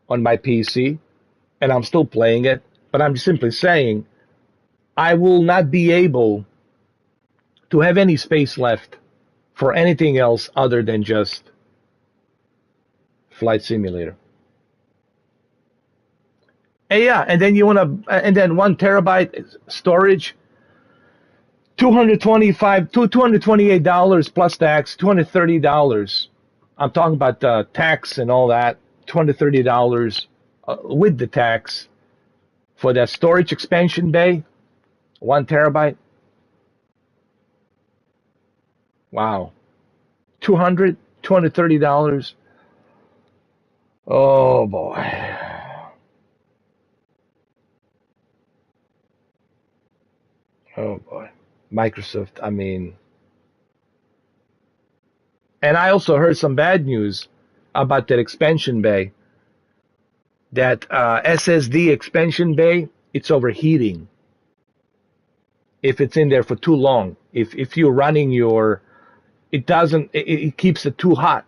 on my PC, and I'm still playing it, but I'm simply saying I will not be able to have any space left for anything else other than just Flight Simulator. And yeah, and then you want to, and then 1 terabyte storage, $228 plus tax, $230. I'm talking about tax and all that, $230 with the tax for that storage expansion bay, 1 terabyte. Wow, $230. Oh boy. Oh boy, Microsoft. I mean, and I also heard some bad news about that expansion bay. That SSD expansion bay, it's overheating. If it's in there for too long, if you're running your, it keeps it too hot.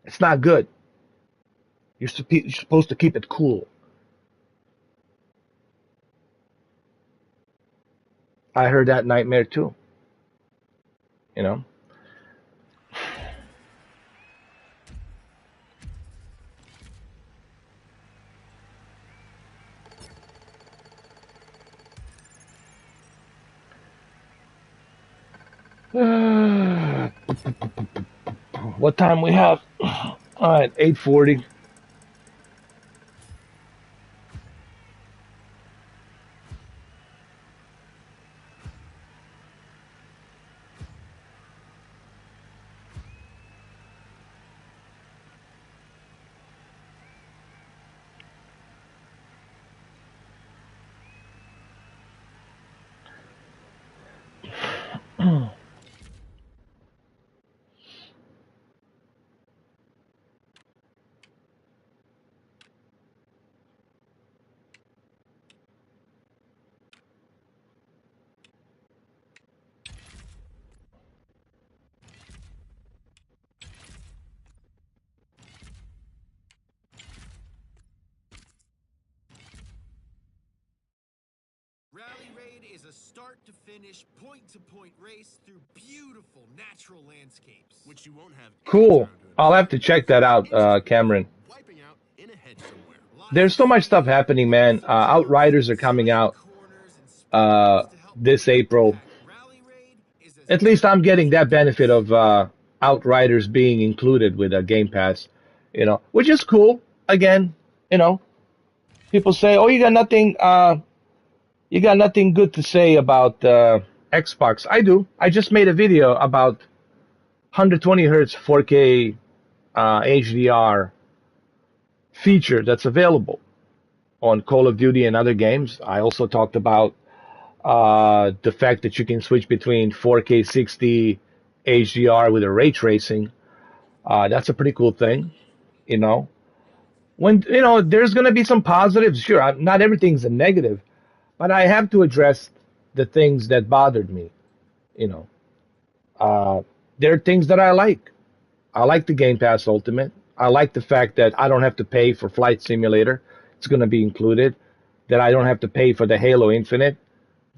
It's not good. You're supposed to keep it cool. I heard that nightmare too. You know. What time we have? All right, 8:40. Rally Raid is a start-to-finish, point-to-point race through beautiful natural landscapes, which you won't have any Cool. time to I'll enjoy. have to check that out, Cameron. Wiping out in a hedge somewhere. There's so much stuff happening, man. Outriders are coming out this April. At least I'm getting that benefit of Outriders being included with a Game Pass, which is cool. Again, people say, "Oh, you got nothing good to say about Xbox." I do. I just made a video about 120 hertz 4K HDR feature that's available on Call of Duty and other games. I also talked about the fact that you can switch between 4K 60 HDR with a ray tracing. That's a pretty cool thing, you know. When there's going to be some positives, sure. Not everything's a negative, but I have to address the things that bothered me. You know, there are things that I like. I like the Game Pass Ultimate. I like the fact that I don't have to pay for Flight Simulator. It's going to be included. That I don't have to pay for the Halo Infinite.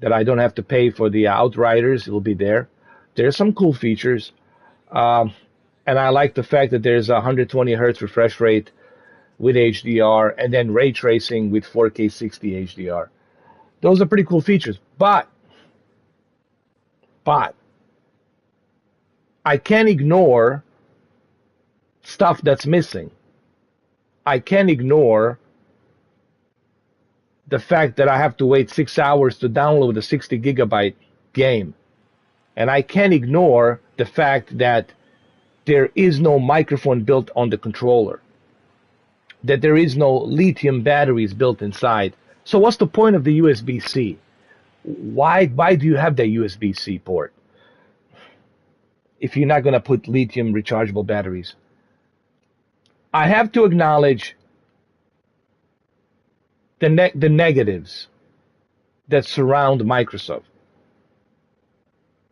That I don't have to pay for the Outriders. It'll be there. There's some cool features. Um, and I like the fact that there's a 120 hertz refresh rate with HDR and then ray tracing with 4K 60 HDR. Those are pretty cool features. But I can't ignore stuff that's missing. I can't ignore the fact that I have to wait 6 hours to download a 60 gigabyte game. And I can't ignore the fact that there is no microphone built on the controller, that there is no lithium batteries built inside. So what's the point of the USB-C? Why do you have that USB-C port if you're not going to put lithium rechargeable batteries? I have to acknowledge the negatives that surround Microsoft.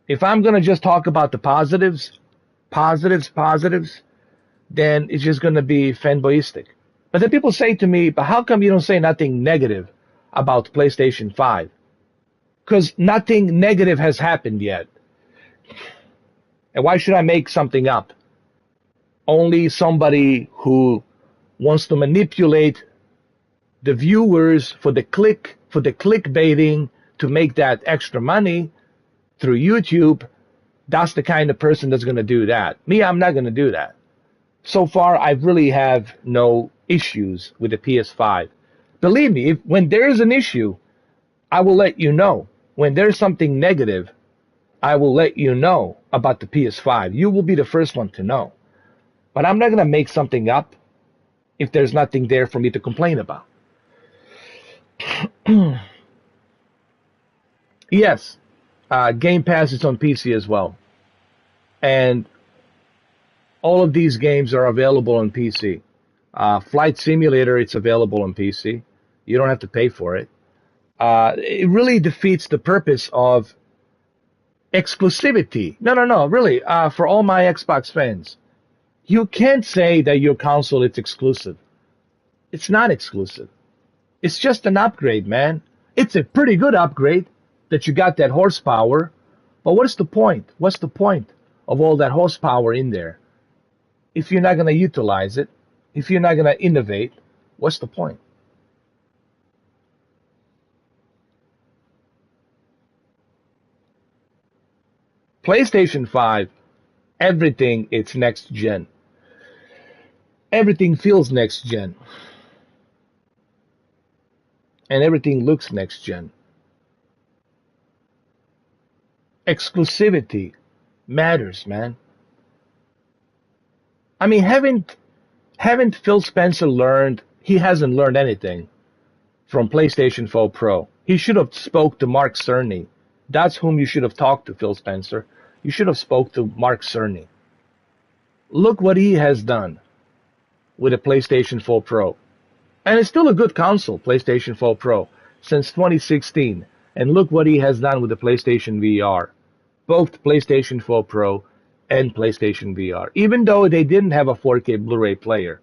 If I'm going to just talk about the positives, then it's just going to be fanboyistic. But then people say to me, but how come you don't say nothing negative about PlayStation 5? Because nothing negative has happened yet. And why should I make something up? Only somebody who wants to manipulate the viewers for the clickbaiting to make that extra money through YouTube, that's the kind of person that's going to do that. Me, I'm not going to do that. So far, I really have no issues with the PS5. Believe me, when there's an issue, I will let you know. When there's something negative, I will let you know about the PS5. You will be the first one to know. But I'm not going to make something up if there's nothing there for me to complain about. Yes, Game Pass is on PC as well. And all of these games are available on PC. Flight Simulator, it's available on PC. You don't have to pay for it. It really defeats the purpose of exclusivity. No, really. For all my Xbox fans, you can't say that your console is exclusive. It's not exclusive. It's just an upgrade, man. It's a pretty good upgrade that you got that horsepower. But what's the point? What's the point of all that horsepower in there? If you're not going to utilize it, if you're not going to innovate, what's the point? PlayStation 5 Everything, it's next gen. Everything feels next gen. And everything looks next gen. Exclusivity matters, man. I mean, haven't Phil Spencer learned? He hasn't learned anything from PlayStation 4 Pro. He should have spoke to Mark Cerny. That's whom you should have talked to, Phil Spencer. You should have spoke to Mark Cerny. Look what he has done with a PlayStation 4 Pro. And it's still a good console, PlayStation 4 Pro, since 2016. And look what he has done with the PlayStation VR. Both PlayStation 4 Pro and PlayStation VR. Even though they didn't have a 4K Blu-ray player,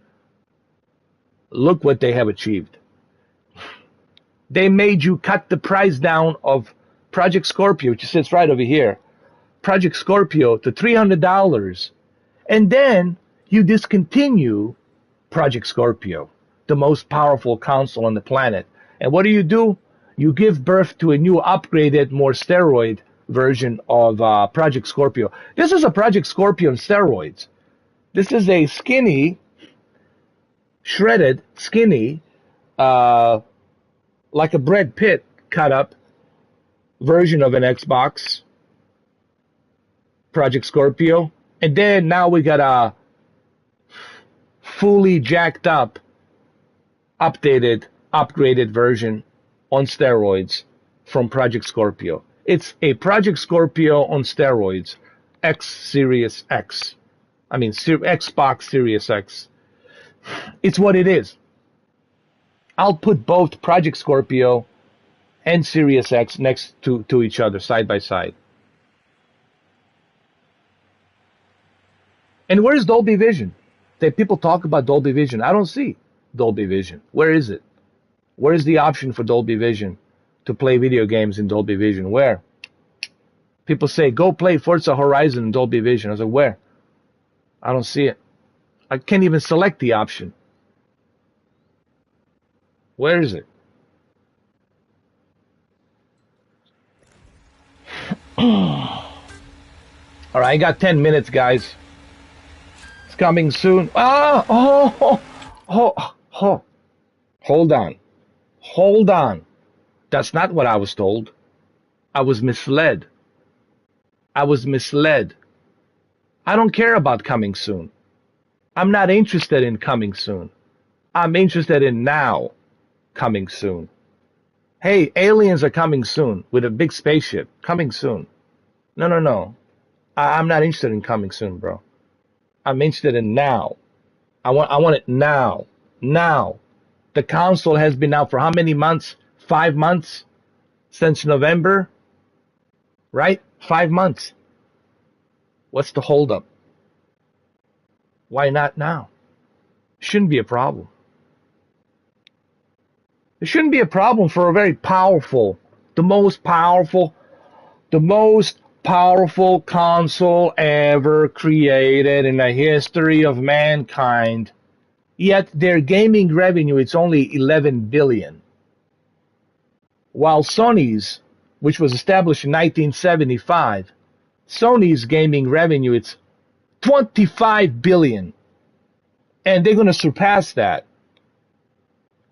look what they have achieved. They made you cut the price down of Project Scorpio, which sits right over here, Project Scorpio, to $300. And then you discontinue Project Scorpio, the most powerful console on the planet. And what do? You give birth to a new upgraded, more steroid version of Project Scorpio. This is a Project Scorpio on steroids. This is a skinny, shredded, skinny, like a Brad Pitt cut up version of an Xbox Project Scorpio. And then now we got a fully jacked up, updated, upgraded version on steroids from Project Scorpio. It's a Project Scorpio on steroids, X Series X. I mean, Xbox Series X. It's what it is. I'll put both Project Scorpio and Series X next to each other, side by side. And where's Dolby Vision? People talk about Dolby Vision. I don't see Dolby Vision. Where is it? Where is the option for Dolby Vision to play video games in Dolby Vision? Where? People say, go play Forza Horizon in Dolby Vision. I was like, where? I don't see it. I can't even select the option. Where is it? All right, I got 10 minutes, guys. It's coming soon. Hold on. Hold on. That's not what I was told. I was misled. I don't care about coming soon. I'm not interested in coming soon. I'm interested in now coming soon. Hey, aliens are coming soon with a big spaceship. Coming soon. No. I'm not interested in coming soon, bro. I'm interested in now. I want it now. Now. The console has been out for how many months? 5 months? Since November? Right? 5 months. What's the holdup? Why not now? Shouldn't be a problem. It shouldn't be a problem for a very powerful, the most powerful console ever created in the history of mankind. Yet their gaming revenue, it's only 11 billion. While Sony's, which was established in 1975, Sony's gaming revenue, it's 25 billion. And they're going to surpass that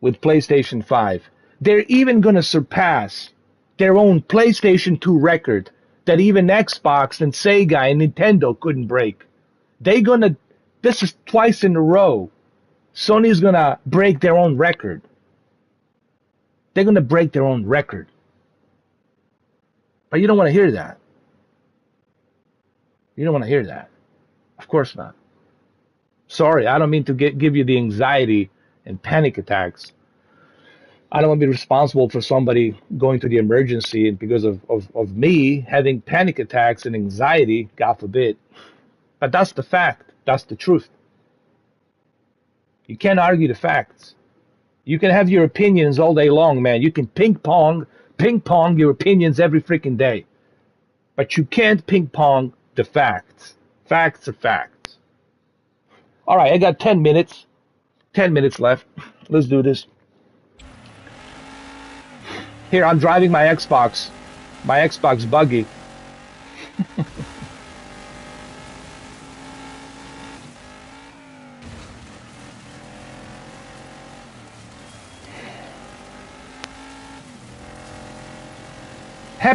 with PlayStation 5. They're even going to surpass their own PlayStation 2 record that even Xbox and Sega and Nintendo couldn't break. This is twice in a row. Sony's going to break their own record. They're going to break their own record. But you don't want to hear that. You don't want to hear that. Of course not. Sorry, I don't mean to give you the anxiety and panic attacks. I don't want to be responsible for somebody going to the emergency because of me having panic attacks and anxiety, God forbid. But that's the fact. That's the truth. You can't argue the facts. You can have your opinions all day long, man. You can ping pong your opinions every freaking day. But you can't ping pong the facts. Facts are facts. All right, I got 10 minutes. 10 minutes left. Let's do this. Here, I'm driving my Xbox buggy.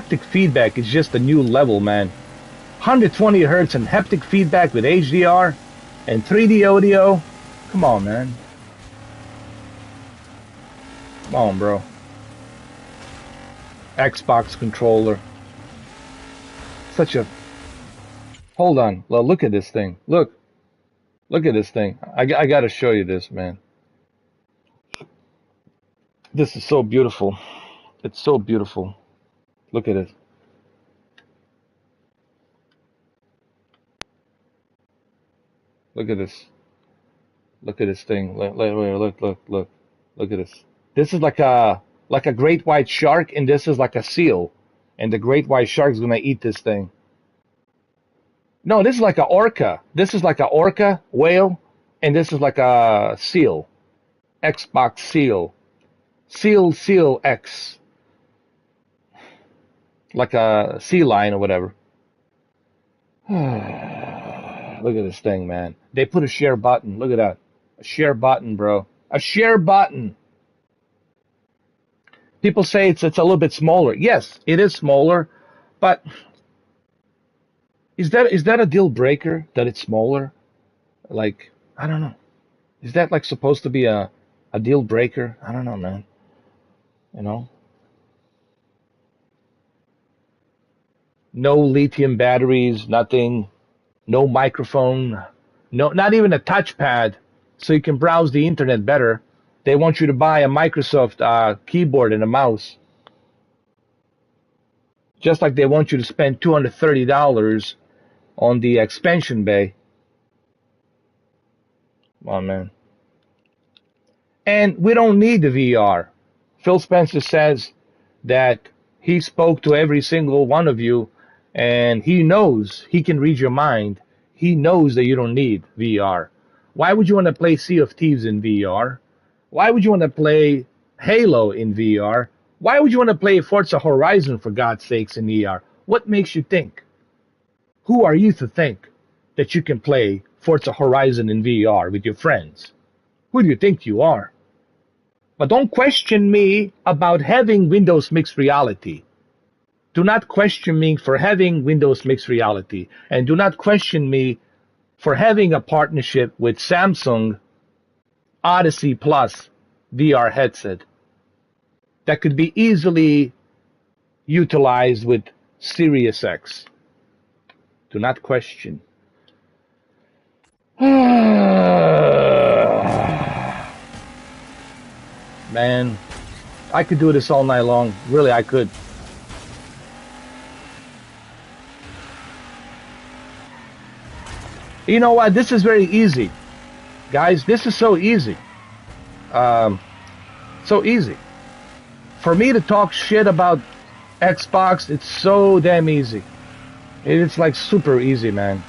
haptic feedback is just a new level, man. 120 hertz and haptic feedback with HDR and 3D audio. Come on, man. Come on, bro. Xbox controller. Such a... Hold on. Look at this thing. Look. Look at this thing. I got to show you this, man. This is so beautiful. It's so beautiful. Look at it. Look at this. Look at this thing. Look at this. This is like a great white shark, and this is like a seal. And the great white shark is gonna eat this thing. No, this is like a orca. This is like a orca whale, and this is like a seal. Xbox seal. Seal X. Like a sea lion or whatever. Look at this thing, man. They put a share button. Look at that. A share button, bro. A share button. People say it's a little bit smaller. Yes, it is smaller, but is that a deal breaker that it's smaller? Like, I don't know. Is that like supposed to be a deal breaker? I don't know, man. You know? No lithium batteries, nothing. No microphone. No, not even a touchpad, so you can browse the internet better. They want you to buy a Microsoft keyboard and a mouse. Just like they want you to spend $230 on the expansion bay. Come on, man. And we don't need the VR. Phil Spencer says that he spoke to every single one of you, and he knows he can read your mind. He knows that you don't need VR. Why would you want to play Sea of Thieves in VR? Why would you want to play Halo in VR? Why would you want to play Forza Horizon, for God's sakes, in VR? What makes you think? Who are you to think that you can play Forza Horizon in VR with your friends? Who do you think you are? But don't question me about having Windows Mixed Reality. Do not question me for having Windows Mixed Reality. And do not question me for having a partnership with Samsung Odyssey Plus VR headset that could be easily utilized with Sirius X. Do not question. Man, I could do this all night long. Really, I could. You know what? This is very easy. Guys, this is so easy. So easy. For me to talk shit about Xbox, it's so damn easy. It's like super easy, man.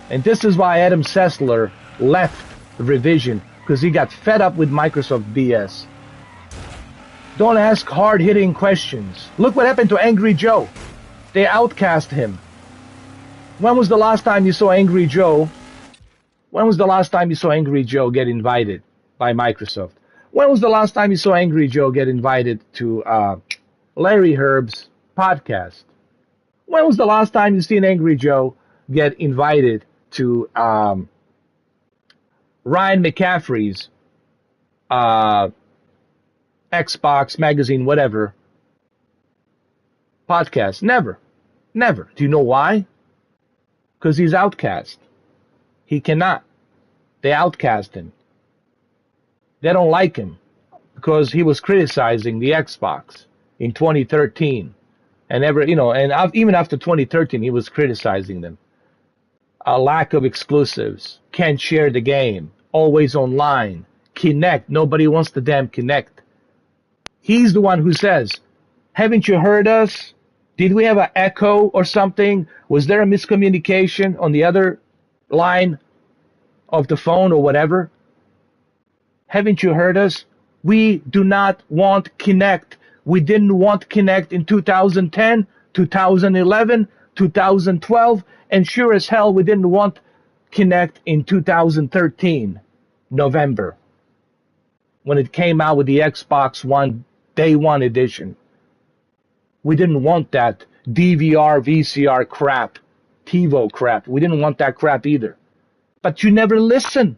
And this is why Adam Sessler left Revision, because he got fed up with Microsoft BS. Don't ask hard-hitting questions. Look what happened to Angry Joe. They outcast him. When was the last time you saw Angry Joe? When was the last time you saw Angry Joe get invited by Microsoft? When was the last time you saw Angry Joe get invited to Larry Herb's podcast? When was the last time you seen Angry Joe get invited to Ryan McCaffrey's Xbox magazine, whatever, podcast? Never. Never. Do you know why? Because he's outcast. He cannot. They outcast him. They don't like him because he was criticizing the Xbox in 2013. And even after 2013, he was criticizing them. A lack of exclusives. Can't share the game. Always online. Kinect. Nobody wants the damn Kinect. He's the one who says, haven't you heard us? Did we have an echo or something? Was there a miscommunication on the other line of the phone or whatever? Haven't you heard us? We do not want Kinect. We didn't want Kinect in 2010, 2011, 2012, and sure as hell we didn't want Kinect in 2013, November, when it came out with the Xbox One Day One edition. We didn't want that DVR, VCR crap, TiVo crap. We didn't want that crap either. But you never listen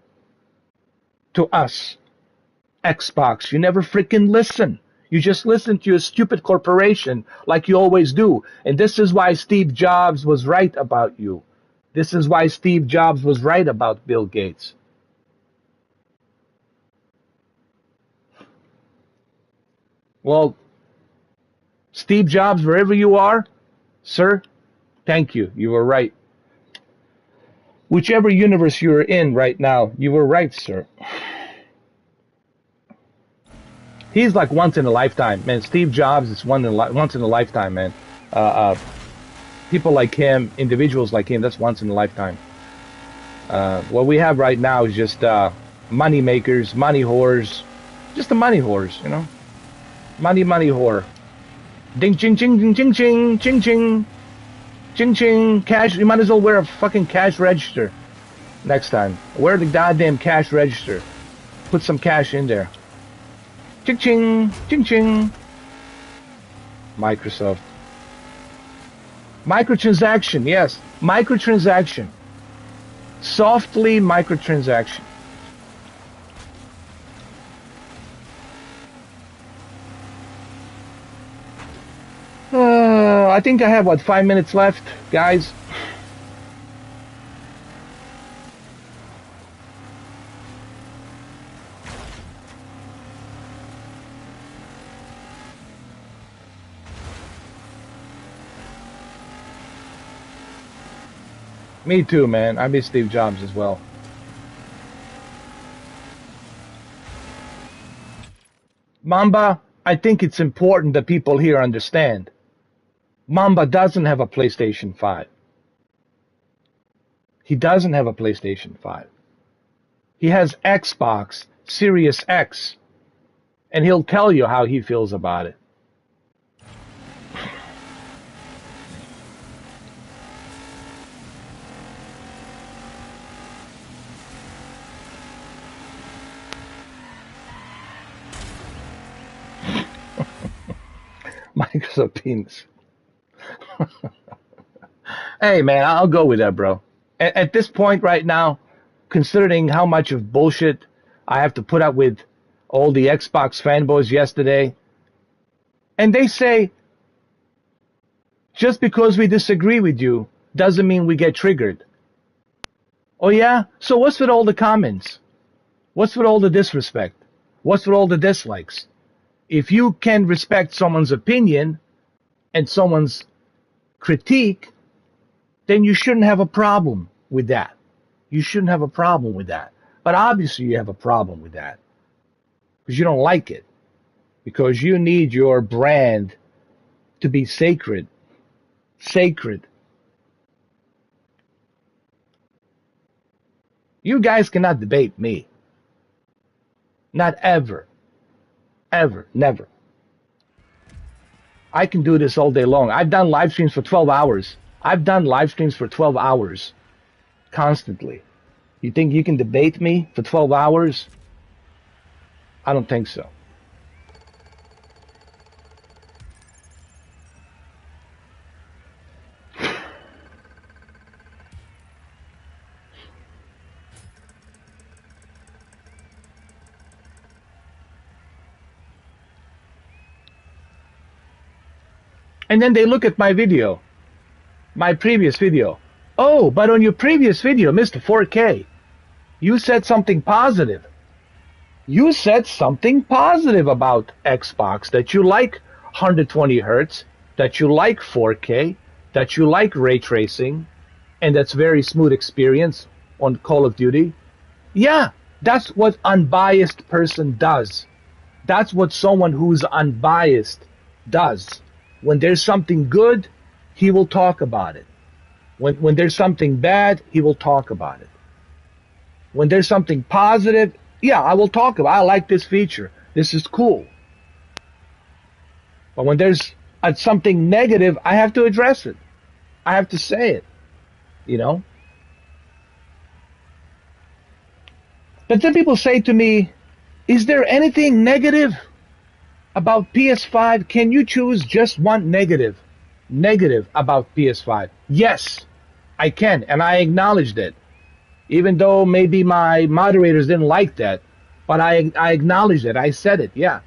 to us, Xbox. You never freaking listen. You just listen to your stupid corporation like you always do. And this is why Steve Jobs was right about you. This is why Steve Jobs was right about Bill Gates. Well, Steve Jobs, wherever you are, sir, thank you. You were right. Whichever universe you're in right now, you were right, sir. He's like once in a lifetime, man. Steve Jobs is once in a lifetime, man. People like him, individuals like him, that's once in a lifetime. What we have right now is just money makers, money whores, just the money whores, you know. Money whore. Ding, ching, ching, ching, ching, ching, ching, ching, ching, ching. Cash. You might as well wear a fucking cash register next time. Wear the goddamn cash register. Put some cash in there. Ching, ching, ching, ching. Microsoft. Microtransaction, yes. Microtransaction. Softly microtransaction. I think I have, 5 minutes left, guys? Me too, man. I miss Steve Jobs as well. Mamba, I think it's important that people here understand. Mamba doesn't have a PlayStation 5. He doesn't have a PlayStation 5. He has Xbox Series X, and he'll tell you how he feels about it. Microsoft penis. Hey, man, I'll go with that, bro. At this point right now, considering how much of bullshit I have to put up with all the Xbox fanboys yesterday, and they say, just because we disagree with you doesn't mean we get triggered. Oh, yeah? So what's with all the comments? What's with all the disrespect? What's with all the dislikes? If you can respect someone's opinion and someone's critique, then you shouldn't have a problem with that. You shouldn't have a problem with that. But obviously you have a problem with that because you don't like it, because you need your brand to be sacred. Sacred. You guys cannot debate me. Not ever. Ever. Never. I can do this all day long. I've done live streams for 12 hours. I've done live streams for 12 hours. Constantly. You think you can debate me for 12 hours? I don't think so. And then they look at my video, my previous video. Oh, but on your previous video, Mr. 4K, you said something positive. You said something positive about Xbox, that you like 120 hertz, that you like 4K, that you like ray tracing, and that's very smooth experience on Call of Duty. Yeah, that's what unbiased person does. That's what someone who's unbiased does. When there's something good, he will talk about it. When there's something bad, he will talk about it. When there's something positive, yeah, I will talk about it. I like this feature. This is cool. But when there's something negative, I have to address it. I have to say it. You know? But then people say to me, is there anything negative About PS5, can you choose just one negative about PS5? Yes, I can, and I acknowledged it. Even though maybe my moderators didn't like that, but I acknowledged it. I said it, yeah.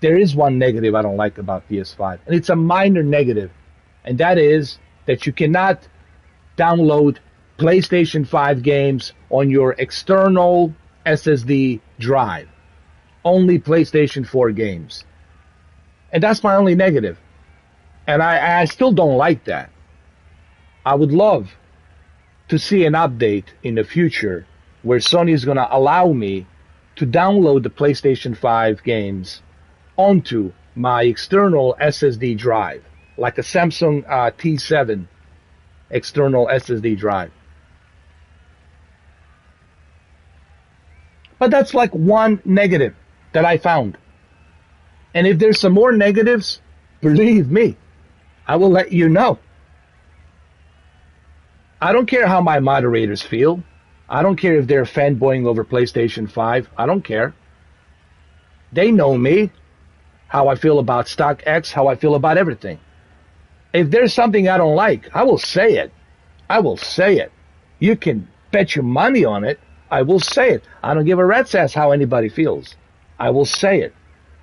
There is one negative I don't like about PS5, and it's a minor negative, and that is that you cannot download PlayStation 5 games on your external SSD drive. Only PlayStation 4 games. And that's my only negative. And I still don't like that. I would love to see an update in the future where Sony is going to allow me to download the PlayStation 5 games onto my external SSD drive, like a Samsung T7 external SSD drive. But that's like one negative that I found. And if there's some more negatives, believe me, I will let you know. I don't care how my moderators feel. I don't care if they're fanboying over PlayStation 5. I don't care. They know me, how I feel about StockX, how I feel about everything. If there's something I don't like, I will say it. I will say it. You can bet your money on it. I will say it. I don't give a rat's ass how anybody feels. I will say it.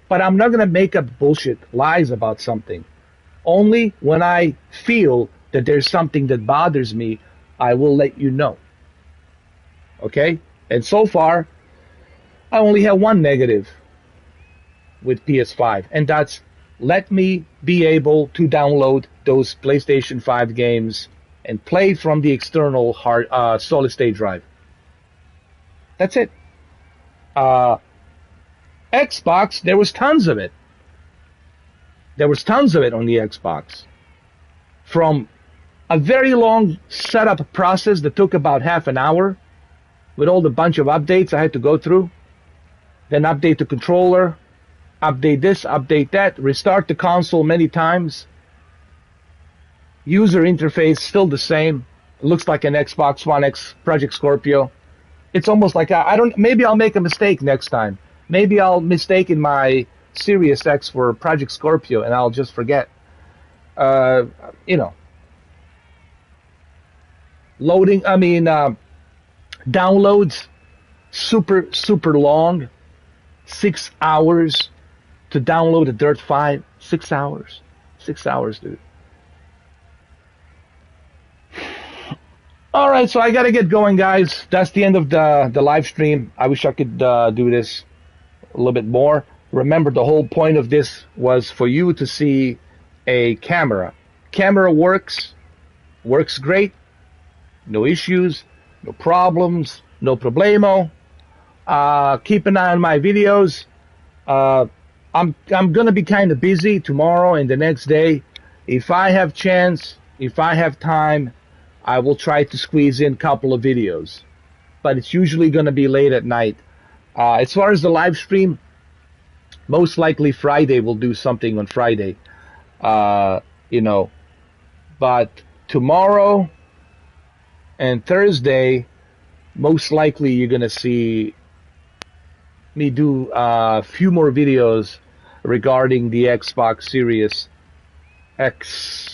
But I'm not going to make up bullshit lies about something. Only when I feel that there's something that bothers me, I will let you know. Okay? And so far, I only have one negative with PS5, and that's let me be able to download those PlayStation 5 games and play from the external solid state drive. That's it. Xbox, there was tons of it. There was tons of it on the Xbox. From a very long setup process that took about half an hour with all the bunch of updates I had to go through. Then update the controller, update this, update that, restart the console many times. User interface still the same. It looks like an Xbox One X Project Scorpio. It's almost like maybe I'll make a mistake next time. Maybe I'll mistake in my Series X for Project Scorpio and I'll just forget. Loading, downloads, super long. 6 hours to download a Dirt 5. 6 hours. 6 hours, dude. All right, so I got to get going, guys. That's the end of the live stream. I wish I could do this a little bit more. Remember, the whole point of this was for you to see a camera. Camera works great. No issues, no problems, no problemo. Keep an eye on my videos. I'm gonna be kind of busy tomorrow and the next day. If I have chance, if I have time, I will try to squeeze in a couple of videos. But it's usually gonna be late at night. As far as the live stream, most likely Friday we'll do something on Friday. But tomorrow and Thursday, most likely you're gonna see me do a few more videos regarding the Xbox Series X.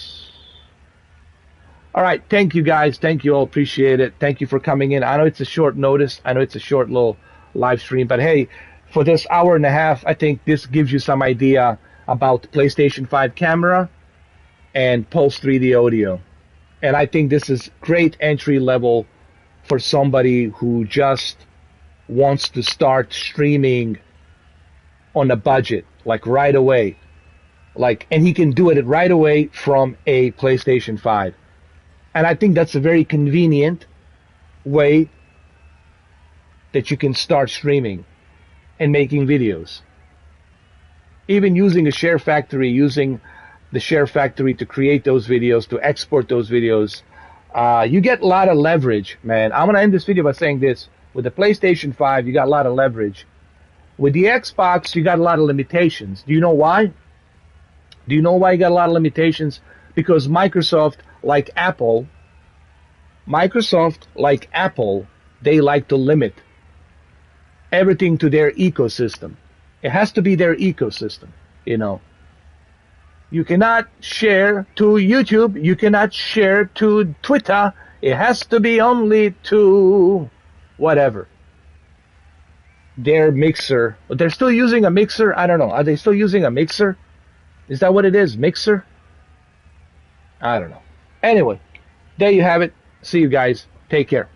All right, thank you guys. Thank you all. Appreciate it. Thank you for coming in. I know it's a short notice. I know it's a short little live stream, but hey, for this hour and a half, I think this gives you some idea about PlayStation 5 camera and Pulse3D audio. And I think this is great entry level for somebody who just wants to start streaming on a budget, like right away. And he can do it right away from a PlayStation 5. And I think that's a very convenient way that you can start streaming and making videos. Even using a share factory, using the share factory to create those videos, to export those videos, you get a lot of leverage, man. I'm going to end this video by saying this. With the PlayStation 5, you got a lot of leverage. With the Xbox, you got a lot of limitations. Do you know why? Do you know why you got a lot of limitations? Because Microsoft, like Apple, they like to limit everything to their ecosystem. It has to be their ecosystem, you know. You cannot share to YouTube. You cannot share to Twitter. It has to be only to whatever. Their mixer. But they're still using a mixer? I don't know. Are they still using a mixer? Is that what it is? Mixer? I don't know. Anyway, there you have it. See you guys. Take care.